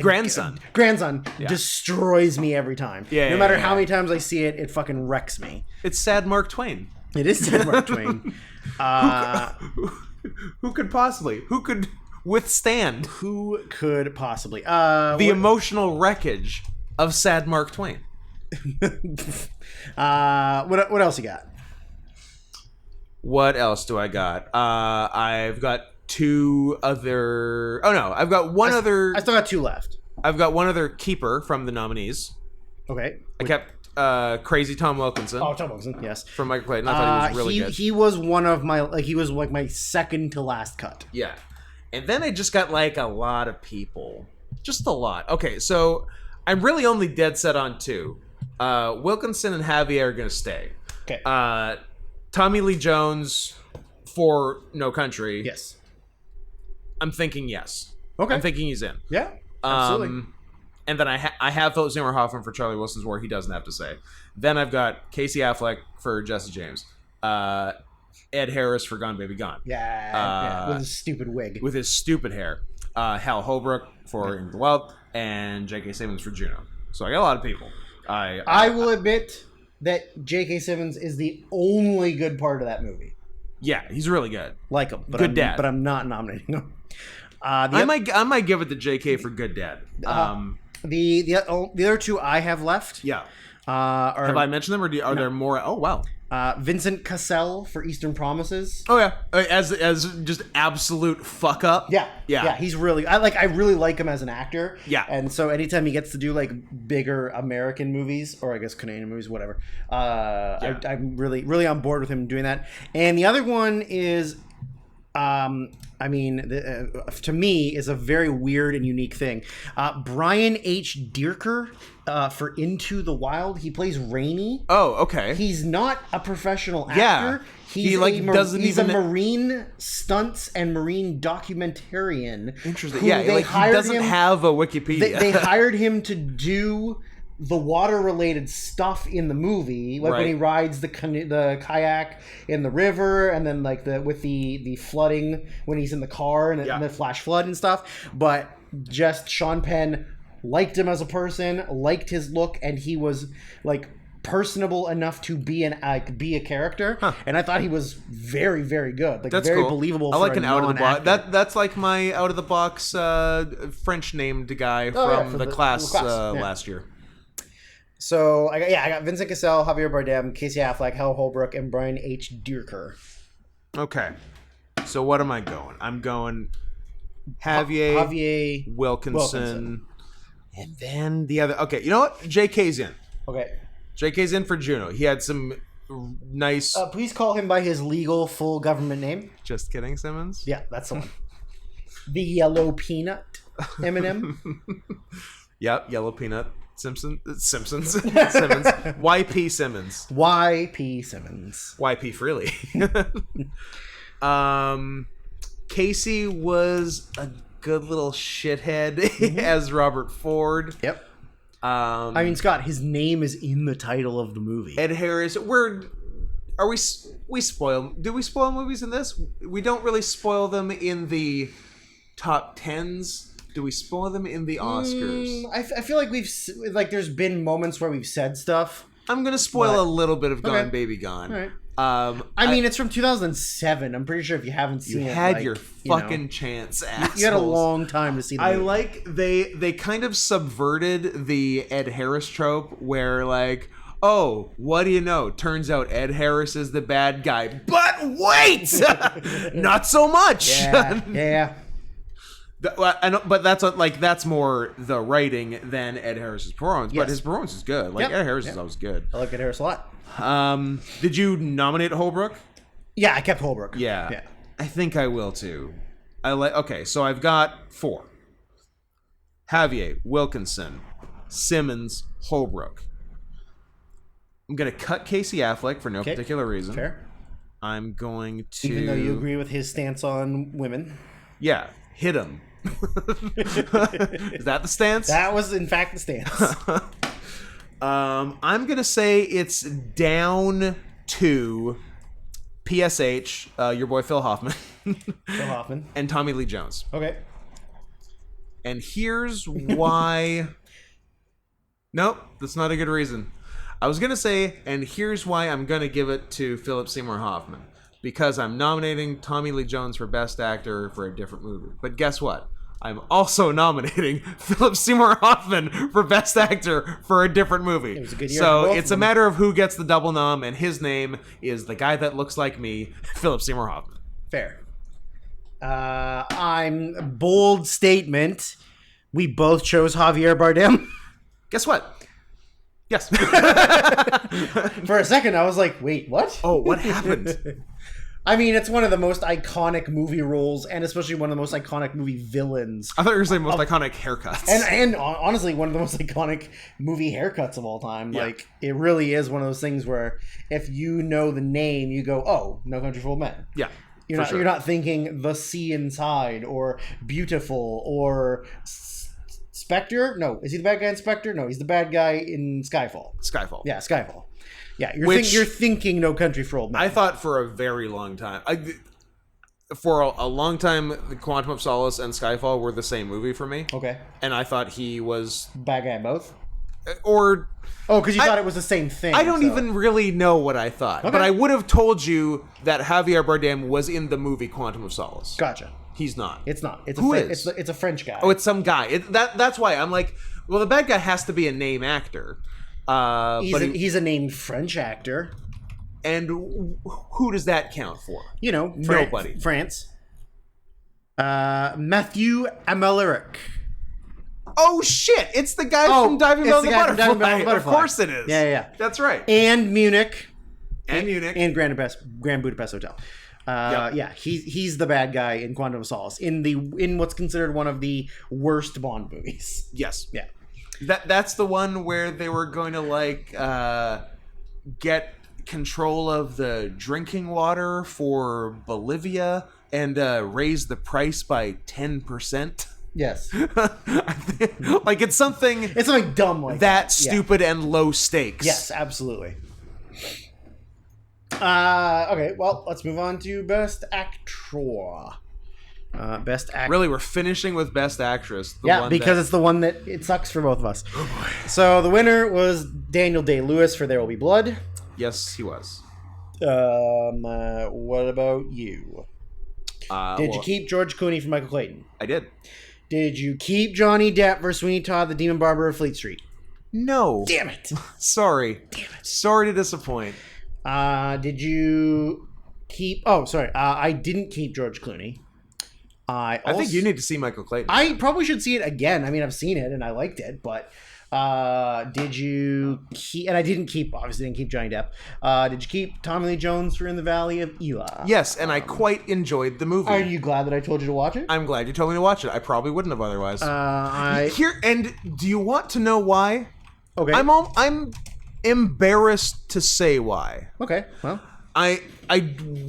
Grandson. Destroys me every time. No matter how many times I see it, it fucking wrecks me. It's sad Mark Twain. It is sad Mark Twain. Who could possibly? Who could withstand? Who could possibly? The emotional wreckage of sad Mark Twain. What else you got? What else do I got? I've got two other... Oh, no. I've got one other... I still got two left. I've got one other keeper from the nominees. Okay. I kept Crazy Tom Wilkinson. Oh, Tom Wilkinson, yes. From Michael Clayton. I thought he was really good. He was one of my... he was like my second to last cut. Yeah. And then I just got like a lot of people. Just a lot. Okay, so I'm really only dead set on two. Wilkinson and Javier are going to stay. Okay. Tommy Lee Jones for No Country. Yes. I'm thinking yes. Okay. I'm thinking he's in. Yeah, absolutely. And then I have Philip Seymour Hoffman for Charlie Wilson's War. He doesn't have to say. Then I've got Casey Affleck for Jesse James. Ed Harris for Gone Baby Gone. Yeah. With his stupid wig. With his stupid hair. Hal Holbrook for Into the Wild. And J.K. Simmons for Juno. So I got a lot of people. I will admit that J.K. Simmons is the only good part of that movie. Yeah, he's really good. Like him. But Good Dad. But I'm not nominating him. I might give it to J.K. for Good Dad. The other two I have left. Yeah. Have I mentioned them, or are there more? Oh, wow. Vincent Cassel for Eastern Promises. Oh yeah, as just absolute fuck up. Yeah. He's really I really like him as an actor. Yeah, and so anytime he gets to do like bigger American movies, or I guess Canadian movies, whatever, I'm really on board with him doing that. And the other one is, to me, is a very weird and unique thing. Brian H. Dierker for Into the Wild. He plays Rainey. Oh, okay. He's not a professional actor. Yeah. He's a marine stunts and marine documentarian. Interesting. Yeah, he doesn't have a Wikipedia. They hired him to do the water-related stuff in the movie, like when he rides the kayak in the river, and then like with the flooding when he's in the car and the flash flood and stuff. But just Sean Penn liked him as a person, liked his look, and he was like personable enough to be a character, and I thought he was very, very good. Like, that's very cool. Believable. I like an out of the box. That's like my out of the box French named guy from the class last year. So I got Vincent Cassel, Javier Bardem, Casey Affleck, Hal Holbrook, and Brian H. Dierker. Okay, so what am I going? I'm going Javier Wilkinson, and then the other. Okay, you know what? J.K.'s in. Okay. J.K.'s in for Juno. He had some nice... please call him by his legal full government name. Just kidding, Simmons? Yeah, that's the one. The Yellow Peanut Eminem. Yep, Yellow Peanut. Simpsons. Simmons. Y.P. Simmons. Y.P. Simmons. Y.P. Freely. Casey was a good little shithead as Robert Ford. Yep. I mean, Scott, his name is in the title of the movie. Ed Harris. We spoil? Do we spoil movies in this? We don't really spoil them in the top 10s. Do we spoil them in the Oscars? I feel like there's been moments where we've said stuff. I'm gonna spoil a little bit of Gone Baby Gone. All right. I mean, it's from 2007. I'm pretty sure if you haven't seen it, you had your fucking chance, assholes. You had a long time to see the movie. I like they kind of subverted the Ed Harris trope where like, oh, what do you know? Turns out Ed Harris is the bad guy. But wait! Not so much! Yeah. But that's more the writing than Ed Harris's performance. Yes. But his performance is good. Like Ed Harris is always good. I like Ed Harris a lot. Did you nominate Holbrook? Yeah, I kept Holbrook. Yeah. I think I will too. Okay, so I've got 4. Javier, Wilkinson, Simmons, Holbrook. I'm gonna cut Casey Affleck for no particular reason. Fair. I'm going to, even though you agree with his stance on women. Yeah, hit him. Is that the stance? That was in fact the stance. I'm gonna say it's down to PSH, your boy Phil Hoffman. Phil Hoffman. And Tommy Lee Jones. Okay. And here's why. Nope, that's not a good reason. I was gonna say, and here's why I'm gonna give it to Philip Seymour Hoffman. Because I'm nominating Tommy Lee Jones for Best Actor for a different movie. But guess what? I'm also nominating Philip Seymour Hoffman for Best Actor for a different movie. It was a good year so it's a matter of who gets the double nom, and his name is the guy that looks like me, Philip Seymour Hoffman. Fair. I'm bold statement. We both chose Javier Bardem. Guess what? Yes. For a second, I was like, wait, what? Oh, what happened? I mean, it's one of the most iconic movie roles, and especially one of the most iconic movie villains. I thought you were saying most iconic haircuts. And honestly, one of the most iconic movie haircuts of all time. Yeah. Like, it really is one of those things where if you know the name, you go, oh, No Country for Old Men. Yeah. You're not thinking The Sea Inside or Beautiful or Spectre. No, is he the bad guy in Spectre? No, he's the bad guy in Skyfall. Yeah, Skyfall. Yeah, you're thinking No Country for Old Men. I thought for a very long time. For a long time, The Quantum of Solace and Skyfall were the same movie for me. Okay. And I thought he was... bad guy in both? Or... Oh, because you thought it was the same thing. I don't even really know what I thought. Okay. But I would have told you that Javier Bardem was in the movie Quantum of Solace. Gotcha. He's not. It's not. It's a French guy. Oh, it's some guy. That's why I'm like, well, the bad guy has to be a name actor. He's a named French actor. And who does that count for? You know, nobody. France. Matthew Amalric. Oh shit! It's the guy from Diving Bell the Butterfly. Of course it is. Yeah. That's right. And Munich. And Grand Budapest Hotel. Yep. Yeah, he's the bad guy in Quantum of Solace in what's considered one of the worst Bond movies. Yes. Yeah. That's the one where they were going to get control of the drinking water for Bolivia and raise the price by 10%. Yes. Like it's something dumb like that stupid and low stakes. Yes, absolutely. Okay, well, let's move on to Best Actor. Best Actor. Really, we're finishing with Best Actress. Because it's the one that it sucks for both of us. Oh boy. So the winner was Daniel Day-Lewis for There Will Be Blood. Yes, he was. What about you? Did you keep George Clooney for Michael Clayton? I did. Did you keep Johnny Depp for Sweeney Todd, the Demon Barber of Fleet Street? No. Damn it. Sorry. Damn it. Sorry to disappoint. Did you keep... Oh, sorry. I didn't keep George Clooney. I think you need to see Michael Clayton. I probably should see it again. I mean, I've seen it and I liked it, but... did you keep... And I obviously didn't keep Johnny Depp. Did you keep Tommy Lee Jones for In the Valley of Elah? Yes, and I quite enjoyed the movie. Are you glad that I told you to watch it? I'm glad you told me to watch it. I probably wouldn't have otherwise. And do you want to know why? Okay. I'm embarrassed to say why. Okay, well. I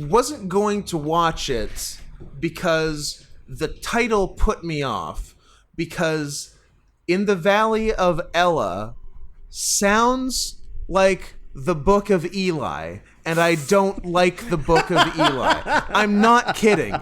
wasn't going to watch it because the title put me off, because In the Valley of Ella sounds like the Book of Eli, and I don't like the Book of Eli. I'm not kidding.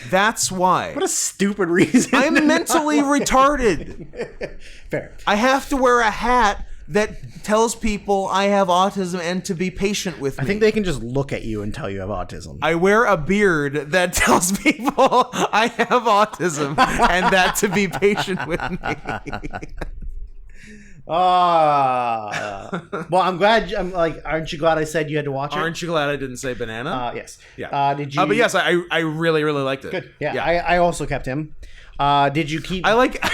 That's why. What a stupid reason. I'm mentally retarded. Fair. I have to wear a hat that tells people I have autism and to be patient with me. I think they can just look at you and tell you have autism. I wear a beard that tells people I have autism and that to be patient with me. Well, I'm glad. Aren't you glad I said you had to watch it? Aren't you glad I didn't say banana? Yes. Yeah. Did you? But yes, I really, really liked it. Good. Yeah. I also kept him. Did you keep? I like.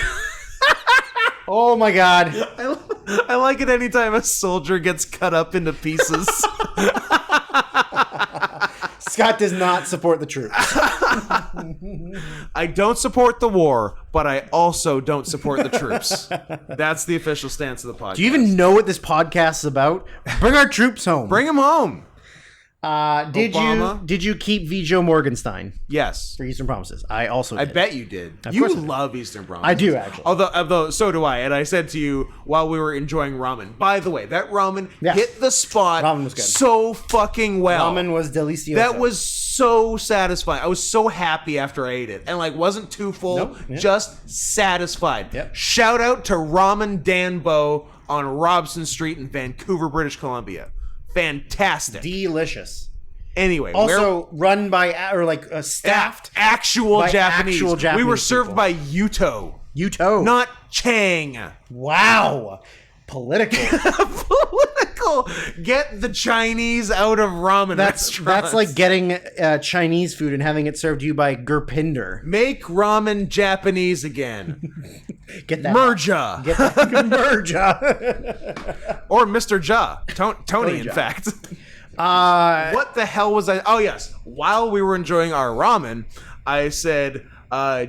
Oh my god. I like it anytime a soldier gets cut up into pieces. Scott does not support the troops. I don't support the war, but I also don't support the troops. That's the official stance of the podcast. Do you even know what this podcast is about? Bring our troops home. Bring them home. Did you keep Viggo Morgenstein? Yes. For Eastern Promises. I also did. I bet you did. Of You course I did. love Eastern Promises. I do, actually. Although so do I. And I said to you while we were enjoying ramen, by the way, that ramen hit the spot Ramen was good. so fucking well. Ramen was delicioso. That was so satisfying. I was so happy after I ate it. And wasn't too full, Nope. Yeah. just satisfied. Yep. Shout out to Ramen Danbo on Robson Street in Vancouver, British Columbia. Fantastic. delicious. Anyway, Also run by staffed actual by Japanese. actual Japanese We were served people. by Yuto, Yuto. not Chang. Wow. Political. Political. Get the Chinese out of ramen That's restaurants. like getting Chinese food and having it served to you by Gurpinder. Make ramen Japanese again. Get that. Merja. Get that. Merja. Or Mr. Ja. Tony, in Ja. fact. What the hell was I? Oh, yes. While we were enjoying our ramen, I said,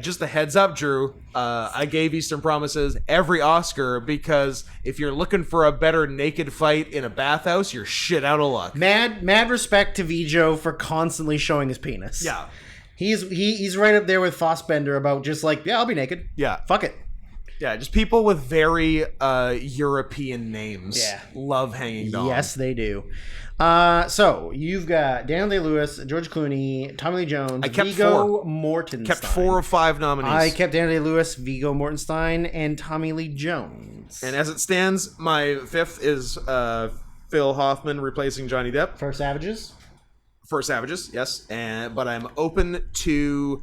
just a heads up, Drew, I gave Eastern Promises every Oscar because if you're looking for a better naked fight in a bathhouse, you're shit out of luck. Mad respect to Viggo for constantly showing his penis. Yeah. He's right up there with Fassbender about just I'll be naked. Yeah. Fuck it. Yeah, just people with very European names. Yeah. Love hanging dogs. Yes, they do. So you've got Daniel Day-Lewis, George Clooney, Tommy Lee Jones, I kept Viggo Mortensen. Kept 4 of 5 nominees. I kept Daniel Day-Lewis, Viggo Mortensen, and Tommy Lee Jones. And as it stands, my 5th is Phil Hoffman replacing Johnny Depp. For Savages, yes. But I'm open to...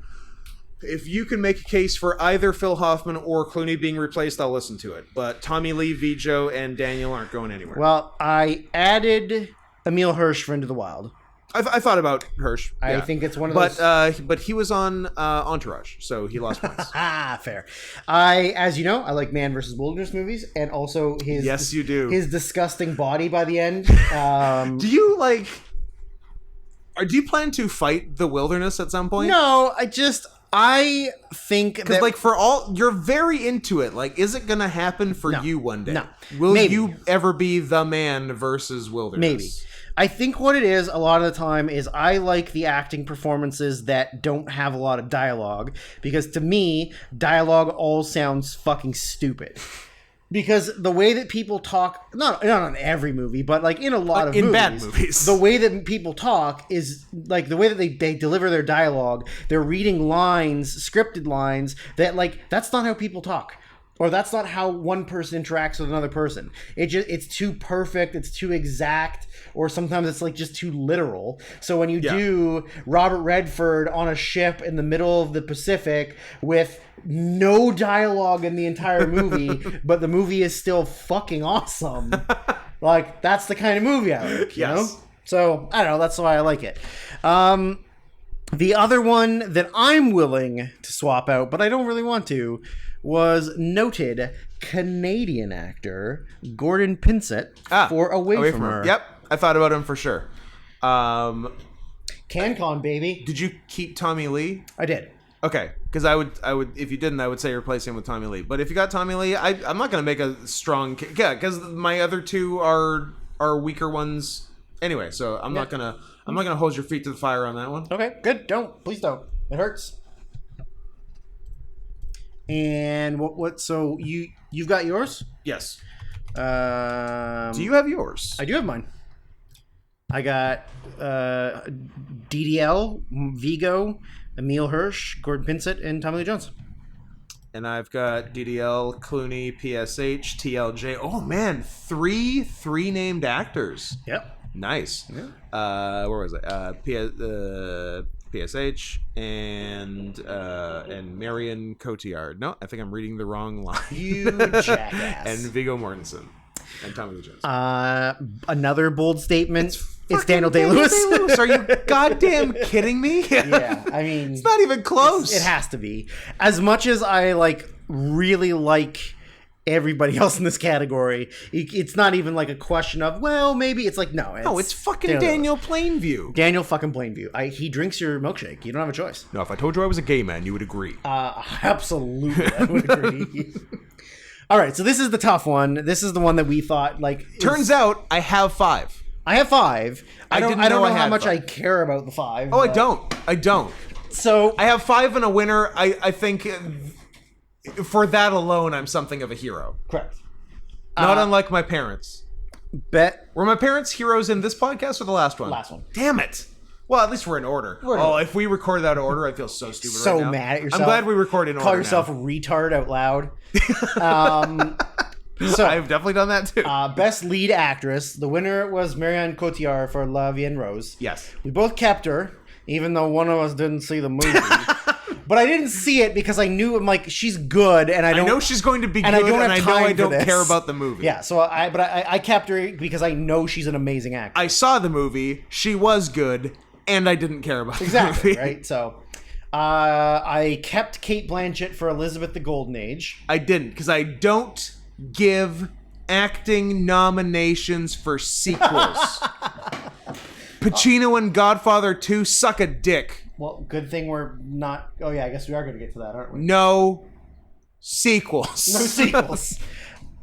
If you can make a case for either Phil Hoffman or Clooney being replaced, I'll listen to it. But Tommy Lee, Viggo, and Daniel aren't going anywhere. Well, I added Emil Hirsch for Into the Wild. I thought about Hirsch. I think it's one of those... But he was on Entourage, so he lost points. Fair. As you know, I like Man vs. Wilderness movies, and also his... Yes, you do. His disgusting body by the end. Do you, do you plan to fight the wilderness at some point? No, I think that... Because, you're very into it. Is it going to happen for you one day? No. Will Maybe. you ever be the man versus wilderness? Maybe. I think what it is a lot of the time is I like the acting performances that don't have a lot of dialogue, because to me, dialogue all sounds fucking stupid. Because the way that people talk, not in every movie, but like in a lot of movies, bad movies, the way that people talk is like the way that they deliver their dialogue. They're reading lines, scripted lines that like that's not how people talk, or that's not how one person interacts with another person. It's too perfect, it's too exact, or sometimes it's like just too literal. So when you do Robert Redford on a ship in the middle of the Pacific with no dialogue in the entire movie, but the movie is still fucking awesome. Like, that's the kind of movie I like, you know? So, I don't know, that's why I like it. The other one that I'm willing to swap out, but I don't really want to, was noted Canadian actor Gordon Pinsett for Away From Her. Yep, I thought about him for sure. CanCon, baby. Did you keep Tommy Lee? I did. Okay, because I would, if you didn't, I would say replace him with Tommy Lee. But if you got Tommy Lee, I'm not going to make a strong, because my other two are weaker ones anyway. So I'm not gonna hold your feet to the fire on that one. Okay, good. Please don't. It hurts. And what? So you've got yours? Yes. Do you have yours? I do have mine. I got DDL, Vigo, Emile Hirsch, Gordon Pinsett, and Tommy Lee Jones. And I've got DDL, Clooney, PSH, TLJ. Oh man, three named actors. Yep. Nice. Yeah. Where was it? PSH and Marion Cotillard. No, I think I'm reading the wrong line. You jackass. And Viggo Mortensen and Tommy Lee Jones. Another bold statement. It's Daniel Day-Lewis. Are you goddamn kidding me? Yeah, I mean, it's not even close. It has to be. As much as I really like everybody else in this category, it's not even like a question of, well, maybe. It's like, no. It's fucking Daniel Plainview. Daniel fucking Plainview. He drinks your milkshake. You don't have a choice. No, if I told you I was a gay man, you would agree. Absolutely, I would agree. All right, so this is the tough one. This is the one that we thought, Turns out I have 5. I have 5. I don't know how much 5. I care about the 5. Oh, I don't. So I have 5 and a winner. I think for that alone, I'm something of a hero. Correct. Not unlike my parents. Were my parents heroes in this podcast or the last one? Last one. Damn it. Well, at least we're in order. If we recorded out of order, I feel so stupid right now. So mad at yourself. I'm glad we recorded in order. Call yourself a retard out loud. So I've definitely done that too. Best lead actress. The winner was Marion Cotillard for La Vie en Rose. Yes. We both kept her, even though one of us didn't see the movie. But I didn't see it because I knew, I'm like, she's good, and I know she's going to be good, and I don't care about the movie. Yeah, so I kept her because I know she's an amazing actor. I saw the movie, she was good, and I didn't care about the movie. Right? So I kept Cate Blanchett for Elizabeth the Golden Age. I didn't, because I don't give acting nominations for sequels. Pacino and Godfather 2 suck a dick. Well, good thing we're not... Oh, yeah, I guess we are going to get to that, aren't we? No sequels. No sequels.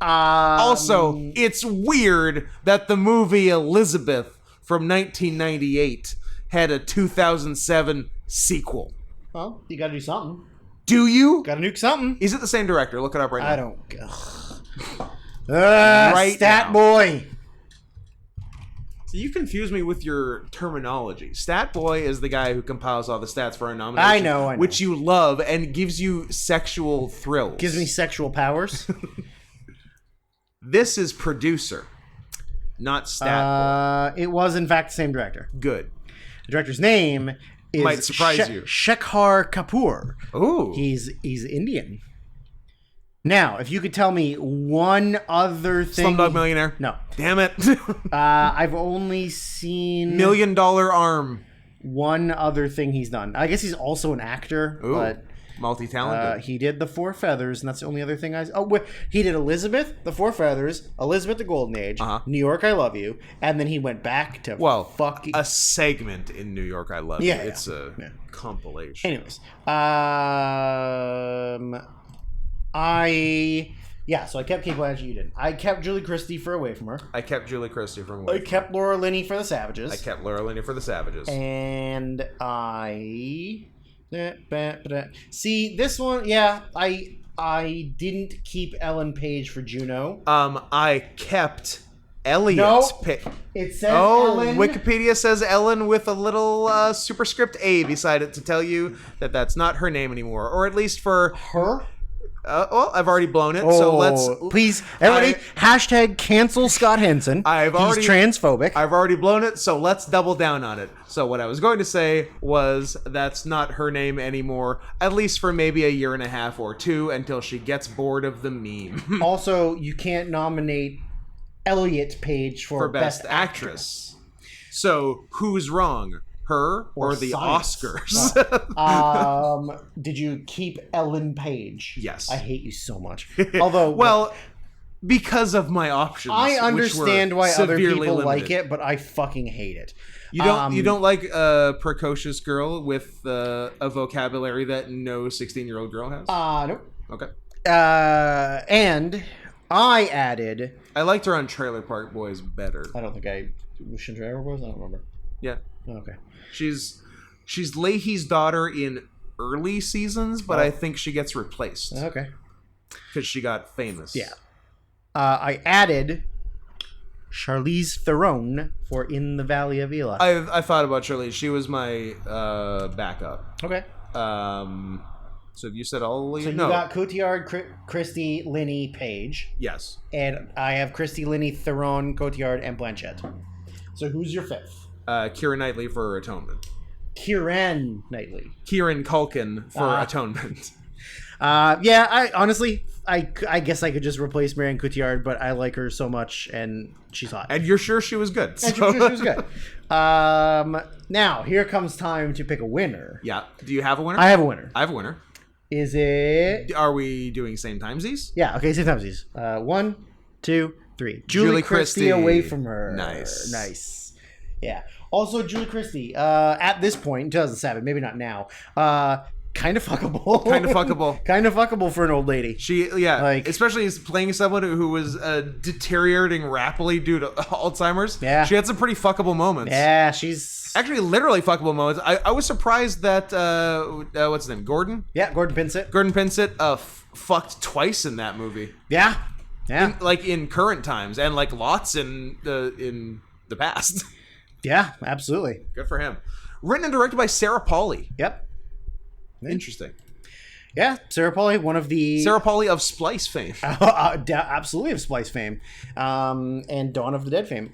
Also, it's weird that the movie Elizabeth from 1998 had a 2007 sequel. Well, you got to do something. Do you? Got to nuke something. Is it the same director? Look it up right now. I don't... Stat boy. So you confuse me with your terminology. Stat boy is the guy who compiles all the stats for our nomination. I know. Which you love and gives you sexual thrills. Gives me sexual powers. This is producer, not stat boy. It was, in fact, the same director. Good. The director's name is... Might surprise you. Shekhar Kapoor. Ooh. He's Indian. Now, if you could tell me one other thing... Slumdog Millionaire? No. Damn it. I've only seen... $1 Million Arm. One other thing he's done. I guess he's also an actor. Ooh. But multi-talented. He did The Four Feathers, and that's the only other thing he did Elizabeth, The Four Feathers, Elizabeth the Golden Age, New York, I Love You, and then he went back to a segment in New York, I Love You. It's a compilation. Anyways, I Yeah, so I kept Kate Blanchett, you didn't. I kept Julie Christie for Away From Her. I kept Julie Christie from I kept Laura Linney for The Savages. I kept Laura Linney for The Savages. And I... See, this one, yeah, I didn't keep Ellen Page for Juno. I kept Elliot. No, it says Ellen. Wikipedia says Ellen with a little superscript A beside it to tell you that that's not her name anymore, or at least for her. Well, I've already blown it, so let's... Please, everybody, hashtag cancel Scott Henson. He's transphobic. I've already blown it, so let's double down on it. So what I was going to say was that's not her name anymore, at least for maybe a year and a half or two, until she gets bored of the meme. Also, you can't nominate Elliot Page for Best Actress. So, who's wrong? Her or the science. Oscars? Did you keep Ellen Page? Yes. I hate you so much. Although, well, because of my options, I understand why other people limited. like it, but I fucking hate it. You don't like a precocious girl with a vocabulary that no 16-year-old girl has? Nope. Okay. And I added... I liked her on Trailer Park Boys better. I don't think I... Was she in Trailer Park Boys? I don't remember. Yeah. Okay. She's Leahy's daughter in early seasons, but I think she gets replaced. Okay. Because she got famous. Yeah. I added Charlize Theron for In the Valley of Elah. I thought about Charlize. She was my backup. Okay. So you said all... So you got Cotillard, Christie, Linney, Page. Yes. And I have Christie, Linney, Theron, Cotillard, and Blanchett. So who's your fifth? Keira Knightley for Atonement. Kieran Knightley. Kieran Culkin for Atonement. Yeah, I honestly, I guess I could just replace Marianne Cotillard, but I like her so much, and she's hot. And you're sure she was good. And you're sure she was good. Now, here comes time to pick a winner. Yeah. Do you have a winner? I have a winner. I have a winner. Is it... Are we doing same timesies? Yeah, okay, same timesies. 1, 2, 3. Julie Christie Away From Her. Nice. Yeah. Also, Julie Christie, at this point, in 2007, maybe not now, kind of fuckable. Kind of fuckable for an old lady. Especially as playing someone who was deteriorating rapidly due to Alzheimer's. Yeah. She had some pretty fuckable moments. Yeah, she's... Actually, literally fuckable moments. I was surprised that, what's his name, Gordon? Yeah, Gordon Pinsett. Gordon Pinsett fucked twice in that movie. Yeah. Yeah. In current times, and lots in the past. Yeah, absolutely. Good for him. Written and directed by Sarah Polley. Yep. Interesting. Yeah, Sarah Polley, one of the... Sarah Polley of Splice fame. Absolutely of Splice fame. And Dawn of the Dead fame.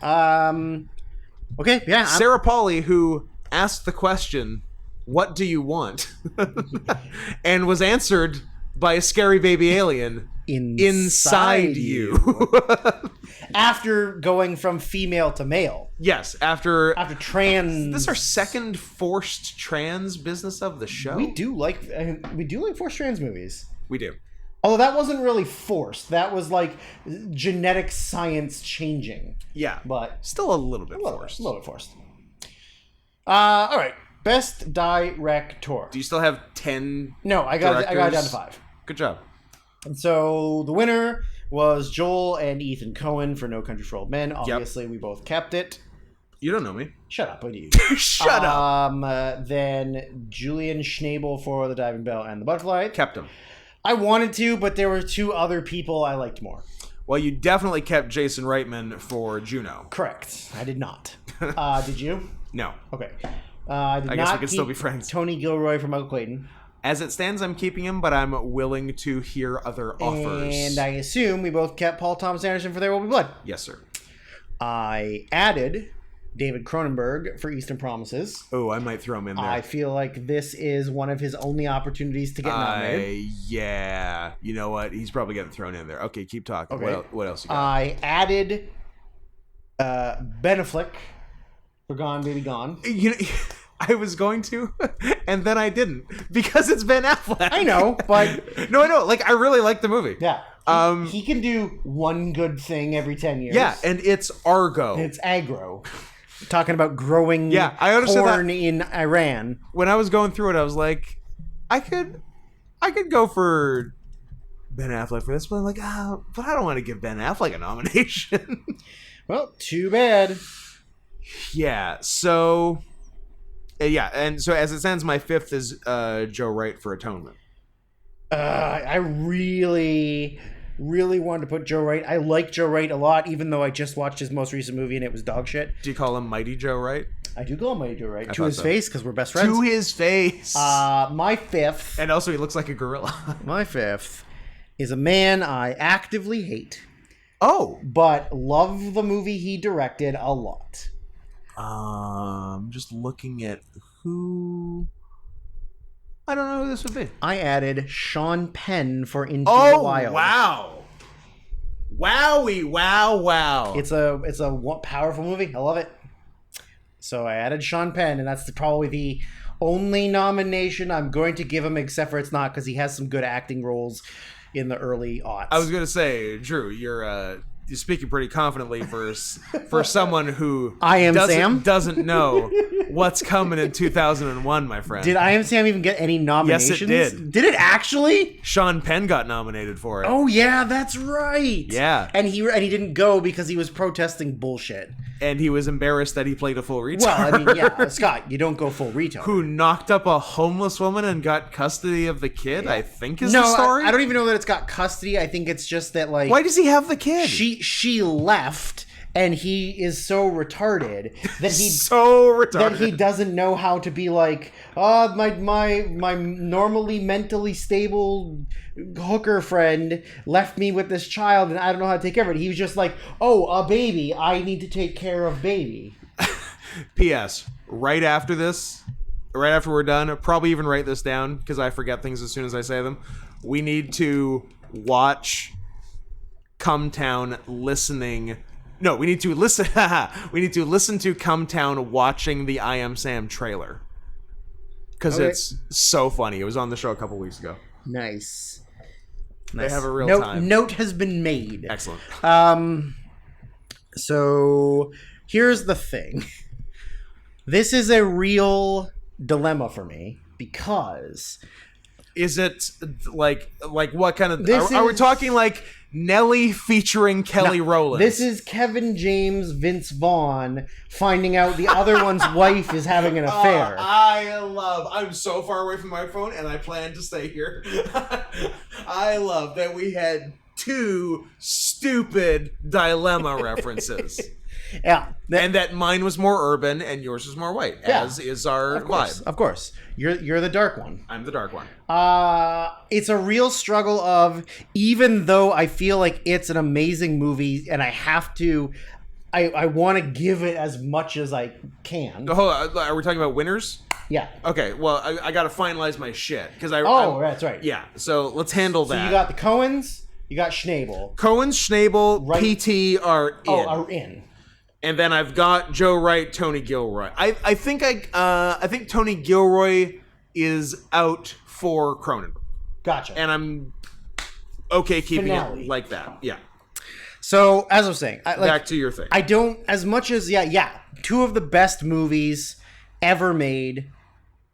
Okay, yeah. Sarah Polley, who asked the question, "What do you want?" and was answered by a scary baby alien inside you. After going from female to male. Yes, after trans. This is our second forced trans business of the show. We do like forced trans movies. We do. Although that wasn't really forced. That was like genetic science changing. Yeah. But still a little bit forced. A little bit forced. All right. Best director. Do you still have 10? No, I got it down to 5. Good job. And so the winner was Joel and Ethan Coen for No Country for Old Men. Obviously, we both kept it. You don't know me. Shut up, I do. Shut up. Then Julian Schnabel for The Diving Bell and The Butterfly. Kept him. I wanted to, but there were 2 other people I liked more. Well, you definitely kept Jason Reitman for Juno. Correct. I did not. Did you? No. Okay. I guess we can still be friends. Tony Gilroy for Michael Clayton. As it stands, I'm keeping him, but I'm willing to hear other offers. And I assume we both kept Paul Thomas Anderson for There Will Be Blood. Yes, sir. I added David Cronenberg for Eastern Promises. Oh, I might throw him in there. I feel like this is one of his only opportunities to get nominated. Yeah. You know what? He's probably getting thrown in there. Okay, keep talking. Okay. What else you got? I added Ben Affleck for Gone Baby Gone. You know, I was going to, and then I didn't, because it's Ben Affleck. I know, but... No, I know. I really like the movie. Yeah. He can do one good thing every 10 years. Yeah, and it's Argo. And it's aggro. Talking about growing I understood corn that. in Iran. When I was going through it, I was like, I could go for Ben Affleck for this, but I'm like, but I don't want to give Ben Affleck a nomination. Well, too bad. Yeah, so... and so as it stands, my 5th is Joe Wright for Atonement. I really wanted to put Joe Wright. I like Joe Wright a lot, even though I just watched his most recent movie and it was dog shit. Do you call him Mighty Joe Wright? I do call him Mighty Joe Wright. To his face, because we're best friends. To his face. My 5th. And also he looks like a gorilla. My 5th is a man I actively hate. Oh. But love the movie he directed a lot. I'm just looking at who... I don't know who this would be. I added Sean Penn for Into the Wild. Oh, wow. Wowie, wow. It's a powerful movie. I love it. So I added Sean Penn, and that's probably the only nomination I'm going to give him, except for it's not, because he has some good acting roles in the early aughts. I was going to say, Drew, you're speaking pretty confidently for someone who doesn't know what's coming in 2001, my friend. Did I Am Sam even get any nominations? Yes, it did. Did it actually? Sean Penn got nominated for it. Oh yeah, that's right. Yeah, and he didn't go because he was protesting bullshit. And he was embarrassed that he played a full retard. Well, I mean, yeah, Scott, you don't go full retard. Who knocked up a homeless woman and got custody of the kid, I think is the story? I don't even know that it's got custody. I think it's just that, like... Why does he have the kid? She left, and he is so retarded that he doesn't know how to be like, oh, my normally mentally stable hooker friend left me with this child and I don't know how to take care of it. He was just like, oh, a baby, I need to take care of baby. P.S. Right after we're done, probably even write this down because I forget things as soon as I say them. We need to watch Come Town listening. No, we need to listen. We need to listen to Come Town watching the I Am Sam trailer because it's so funny. It was on the show a couple weeks ago. Nice. They have a real time. Note has been made. Excellent. So here's the thing. This is a real dilemma for me because... Is it like what kind of... Are we talking like Nelly featuring Kelly Rowland? This is Kevin James, Vince Vaughn finding out the other one's wife is having an affair. I'm so far away from my phone and I plan to stay here. I love that we had 2 stupid dilemma references. Yeah. And that mine was more urban and yours was more white, as is our vibe. Of course. You're the dark one. I'm the dark one. It's a real struggle of, even though I feel like it's an amazing movie and I have to, I want to give it as much as I can. Hold on, are we talking about winners? Yeah. Okay, well, I got to finalize my shit. That's right. Yeah, so let's handle that. So you got the Coens, you got Schnabel. Coens, Schnabel, right. PT are in. Are in. And then I've got Joe Wright, Tony Gilroy. I think Tony Gilroy is out for Cronenberg. Gotcha. And I'm okay keeping Finale. it like that. Yeah. So as I was saying, back to your thing. I don't, as much as 2 of the best movies ever made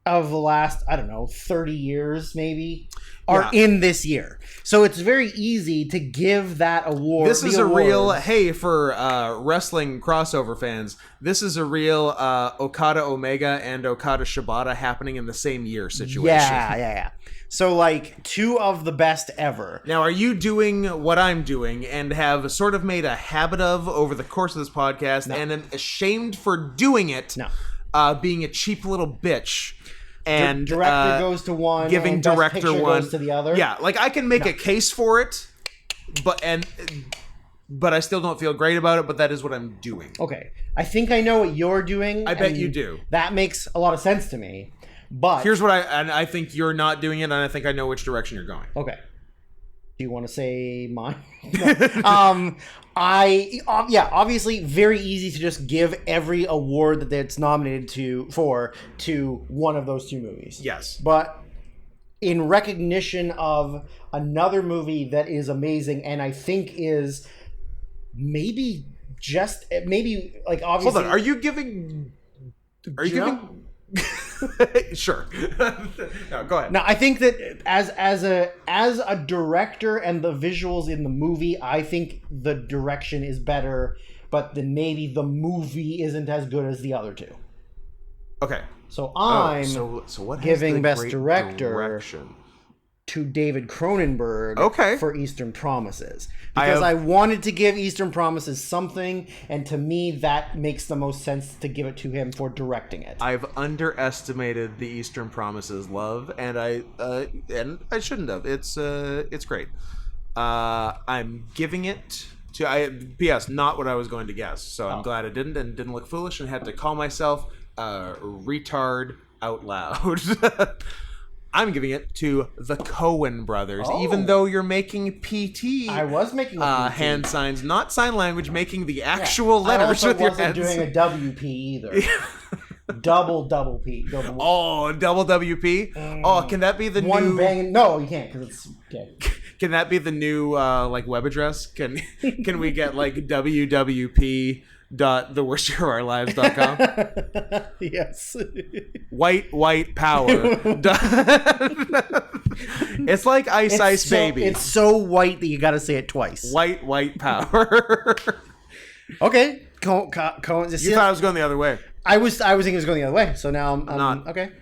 of the last 30 years maybe are in this year. So it's very easy to give that award. This is a real, for wrestling crossover fans, this is a real Okada Omega and Okada Shibata happening in the same year situation. Yeah. So 2 of the best ever. Now, are you doing what I'm doing and have sort of made a habit of over the course of this podcast and am ashamed for doing it, being a cheap little bitch? And director goes to one, giving and director best one goes to the other. Yeah, I can make a case for it, but I still don't feel great about it. But that is what I'm doing. Okay, I think I know what you're doing. I bet you do. That makes a lot of sense to me. But here's what I think you're not doing it, and I think I know which direction you're going. Okay. Do you want to say mine? No. Obviously very easy to just give every award that it's nominated to one of those 2 movies. Yes. But in recognition of another movie that is amazing and I think is maybe obviously. Hold on, are you giving Sure. No, go ahead. Now, I think that as a director and the visuals in the movie, I think the direction is better, but then maybe the movie isn't as good as the other two. Okay. So I'm so what giving has the Best great Director direction? to David Cronenberg for Eastern Promises. Because I wanted to give Eastern Promises something, and to me that makes the most sense to give it to him for directing it. I've underestimated the Eastern Promises love, and I shouldn't have. It's great. I'm giving it to P.S. not what I was going to guess, so I'm glad I didn't and didn't look foolish and had to call myself retard out loud. I'm giving it to the Coen brothers, even though you're making PT. I was making hand signs, not sign language, making the actual letters with your hands. I wasn't doing a WP either. double P. Oh, double WP? Oh, can that be the one new... bang? No, you can't, because it's... Okay. Can that be the new web address? Can we get www.theworstyearofourlives.com? Yes. White power. It's like Ice Baby. It's so white that you got to say it twice. White power. Okay. You thought I was going the other way. I was thinking it was going the other way. So now I'm not. Okay.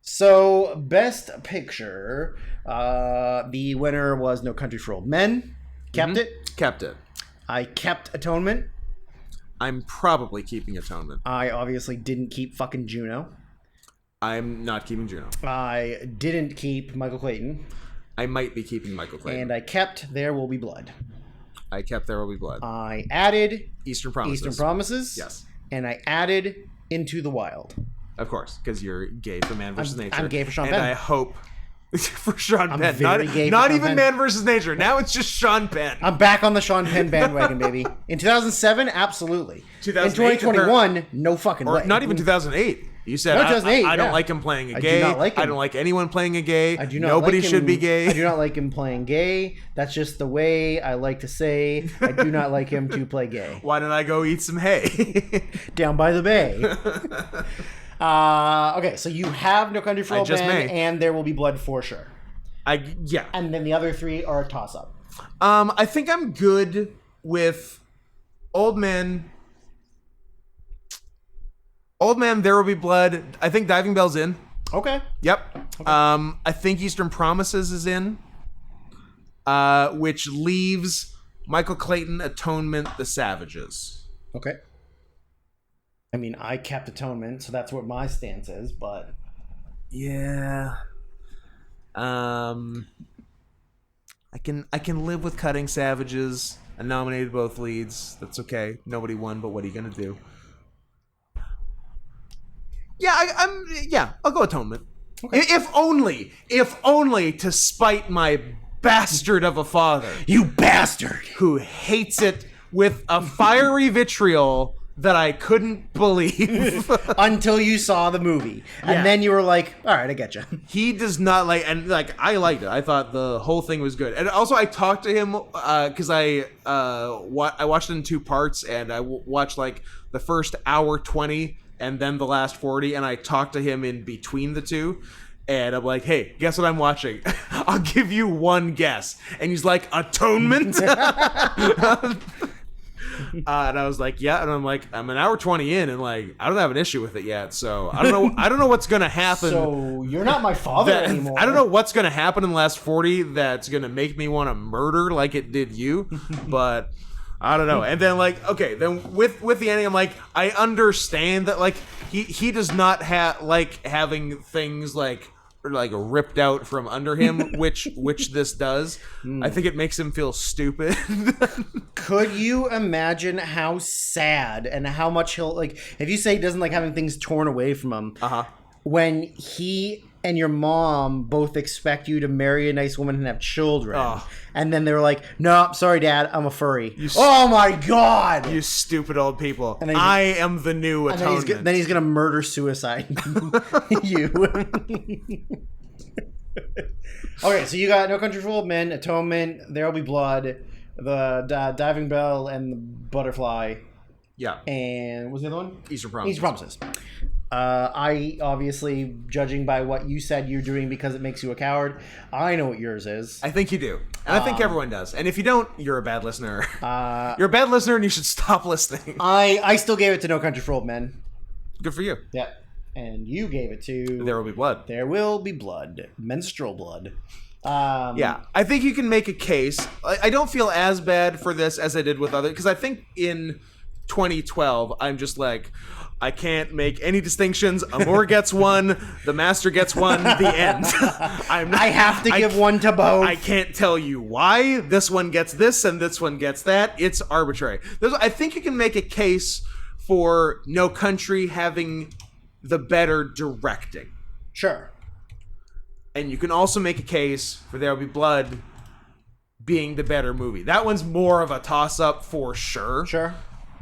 So Best Picture, the winner was No Country for Old Men. Kept it. I kept Atonement. I'm probably keeping Atonement. I obviously didn't keep fucking Juno. I'm not keeping Juno. I didn't keep Michael Clayton. I might be keeping Michael Clayton. And I kept There Will Be Blood. I kept There Will Be Blood. I added Eastern Promises. Yes. And I added Into the Wild. Of course, because you're gay for Man vs. Nature. I'm gay for Sean Penn. And I hope... for Sean Penn. Very gay not for even Sean Man vs. Nature. Now it's just Sean Penn. I'm back on the Sean Penn bandwagon, baby. In 2007, absolutely. In 2021, no fucking way. Not even 2008. You said, no, 2008, I don't like him playing a gay. I do not like him. I don't like anyone playing a gay. I do not Nobody like him, should be gay. I do not like him playing gay. That's just the way I like to say. I do not like him to play gay. Why don't I go eat some hay? Down by the bay. Okay, so you have No Country for Old Men and There Will Be Blood for sure. Yeah. And then the other three are a toss-up. I think I'm good with Old Man, There Will Be Blood. I think Diving Bell's in. Okay. Yep. Okay. I think Eastern Promises is in, which leaves Michael Clayton, Atonement, The Savages. Okay. I mean, I kept Atonement, so that's what my stance is, but... Yeah... I can live with cutting Savages. I nominated both leads. That's okay. Nobody won, but what are you gonna do? Yeah, I'll go Atonement. Okay. If only to spite my bastard of a father. You bastard! Who hates it with a fiery vitriol that I couldn't believe. Until you saw the movie. And then you were like, all right, I get you. He does not like, and like, I liked it. I thought the whole thing was good. And also I talked to him, because I watched it in 2 parts, and I watched like the first hour 20 and then the last 40, and I talked to him in between the two. And I'm like, hey, guess what I'm watching? I'll give you one guess. And he's like, Atonement? And I was like, yeah, and I'm like, I'm an hour 20 in, and like, I don't have an issue with it yet, so I don't know what's gonna happen. So you're not my father anymore. I don't know what's gonna happen in the last 40 that's gonna make me want to murder like it did you, but I don't know. And then like, okay, then with the ending, I'm like, I understand that like he does not like having things like ripped out from under him, which this does. I think it makes him feel stupid. Could you imagine how sad and how much he'll like if you say he doesn't like having things torn away from him? When he and your mom both expect you to marry a nice woman and have children, and then they're like, "No, sorry, Dad, I'm a furry." Oh my God! You stupid old people! I am the new Atonement. Then he's gonna murder suicide you. Okay, so you got No Country for Old Men, Atonement, There Will Be Blood, the Diving Bell, and the Butterfly. Yeah. And what was the other one? Eastern Promises. Eastern Promises. I obviously, judging by what you said you're doing because it makes you a coward, I know what yours is. I think you do. And I think everyone does. And if you don't, you're a bad listener. You're a bad listener and you should stop listening. I still gave it to No Country for Old Men. Good for you. Yeah. And you gave it to... There Will Be Blood. There Will Be Blood. Menstrual blood. Yeah. I think you can make a case. I don't feel as bad for this as I did with other... Because I think in 2012, I'm just like... I can't make any distinctions. Amor gets one. The Master gets one. The end. I have to give one to both. I can't tell you why. This one gets this and this one gets that. It's arbitrary. I think you can make a case for No Country having the better directing. Sure. And you can also make a case for There Will Be Blood being the better movie. That one's more of a toss-up for sure. Sure.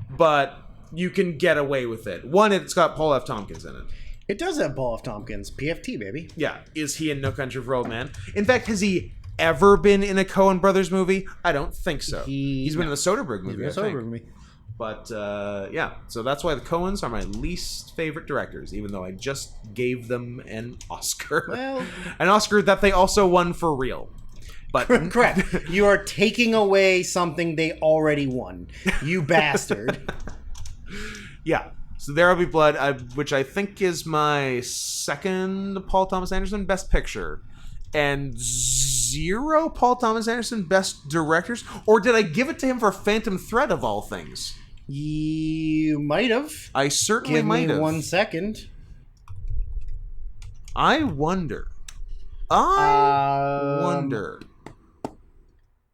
But... you can get away with it. One, it's got Paul F. Tompkins in it. It does have Paul F. Tompkins. PFT, baby. Yeah. Is he in No Country for Old Men? In fact, has he ever been in a Coen Brothers movie? I don't think so. He's been in the Soderbergh movie, I think. But, yeah. So that's why the Coens are my least favorite directors, even though I just gave them an Oscar. Well... an Oscar that they also won for real. But correct. You are taking away something they already won. You bastard. Yeah. So There Will Be Blood, which I think is my second Paul Thomas Anderson Best Picture. And 0 Paul Thomas Anderson Best Directors? Or did I give it to him for Phantom Thread of all things? You might have. I certainly might have. Give me 1 second. I wonder. I wonder.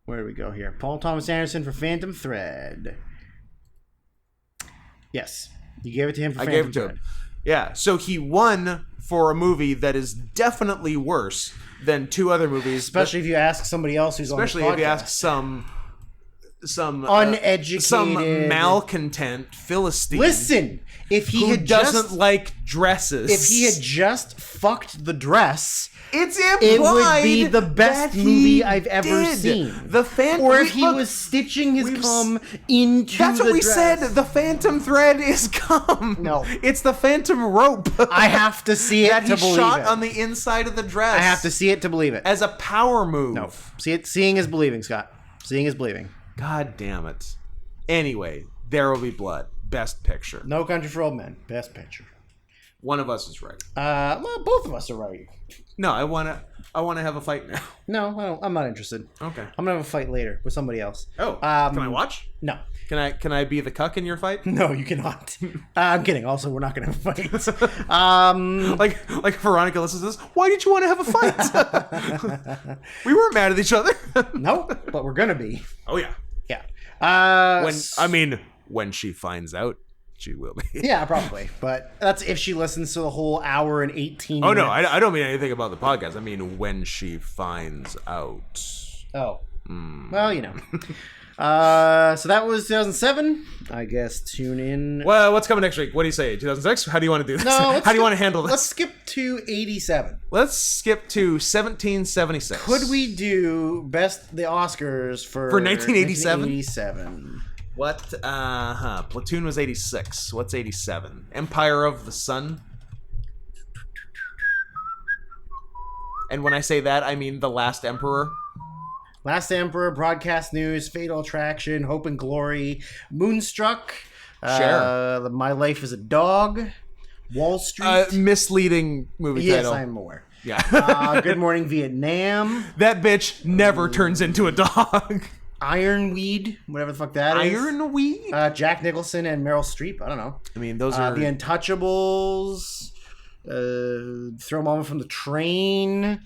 Where do we go here? Paul Thomas Anderson for Phantom Thread. Yes. You gave it to him for Phantom Thread. I gave it to him. Yeah. So he won for a movie that is definitely worse than 2 other movies. Especially if you ask somebody else who's on the podcast. Especially if you ask some uneducated, some malcontent Philistine. Listen, if he doesn't like dresses, if he had just fucked the dress, it's implied it would be the best movie I've ever seen. The Phantom, or if he was stitching his cum into that's what we dress. said. The Phantom Thread is cum. No, it's the Phantom Rope. I have to see it to believe shot it. On the inside of the dress. I have to see it to believe it as a power move. No, seeing is believing, Scott. Seeing is believing. God damn it. Anyway, There Will Be Blood. Best Picture. No Country for Old Men. Best Picture. One of us is right. Well, both of us are right. No, I wanna have a fight now. No, I'm not interested. Okay. I'm gonna have a fight later with somebody else. Oh, can I watch? No. Can I be the cuck in your fight? No, you cannot. I'm kidding. Also, we're not gonna have a fight. Like Veronica listens to this. Why did you want to have a fight? We weren't mad at each other. No, but we're gonna be. Oh yeah. Yeah. When she finds out, she will be. Yeah, probably. But that's if she listens to the whole hour and 18 minutes. No, I don't mean anything about the podcast. I mean when she finds out. Oh. Well, you know. So that was 2007. I guess tune in. Well, what's coming next week? What do you say? 2006? How do you want to do this? No, how do you want to handle this? Let's skip to 87. Let's skip to 1776. Could we do the Oscars for 1987? 1987. What? Platoon was 86. What's 87? Empire of the Sun. And when I say that, I mean The Last Emperor. Last Emperor, Broadcast News, Fatal Attraction, Hope and Glory, Moonstruck, My Life as a Dog, Wall Street. Misleading movie title. Yes, I'm aware. Yeah. Good Morning Vietnam. That bitch never turns into a dog. Ironweed, whatever the fuck that is. Ironweed? Jack Nicholson and Meryl Streep. I don't know. I mean, those are... The Untouchables. Throw Mama from the Train.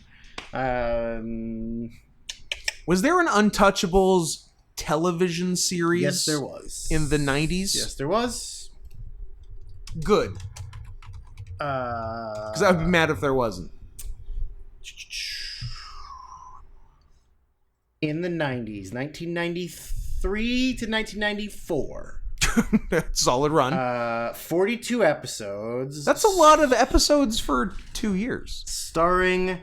Was there an Untouchables television series? Yes, there was. In the 90s? Yes, there was. Good. Because I would be mad if there wasn't. In the 90s, 1993 to 1994. Solid run. 42 episodes. That's a lot of episodes for 2 years. Starring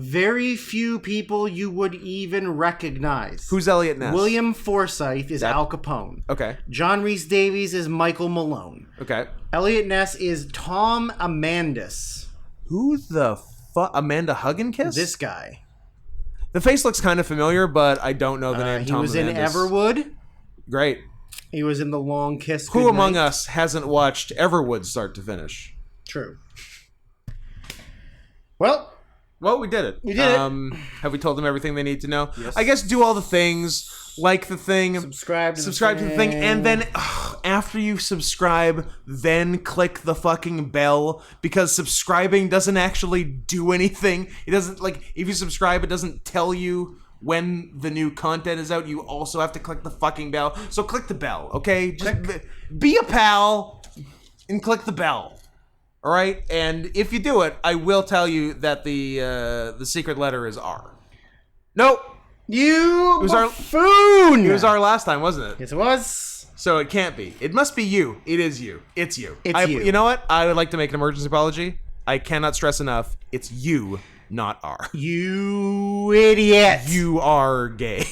very few people you would even recognize. Who's Elliot Ness? William Forsythe is Al Capone. Okay. John Rhys Davies is Michael Malone. Okay. Elliot Ness is Tom Amandus. Who the fuck? Amanda Hugginkiss? This guy. The face looks kind of familiar, but I don't know the name. He Tom was Amandus. in Everwood. Great. He was in The Long Kiss Who Goodnight. among us hasn't watched Everwood start to finish? True. Well, we did it. We did it. Have we told them everything they need to know? Yes. I guess do all the things, like the thing, subscribe to the thing, and then after you subscribe, then click the fucking bell, because subscribing doesn't actually do anything. It doesn't, like, if you subscribe, it doesn't tell you when the new content is out. You also have to click the fucking bell. So click the bell, okay? Just be a pal and click the bell. All right, and if you do it, I will tell you that the secret letter is R. Nope, you buffoon! It was R last time, wasn't it? Yes, it was. So it can't be. It must be you. It is you. It's you. It's you. You know what? I would like to make an emergency apology. I cannot stress enough. It's you, not R. You idiot. You are gay.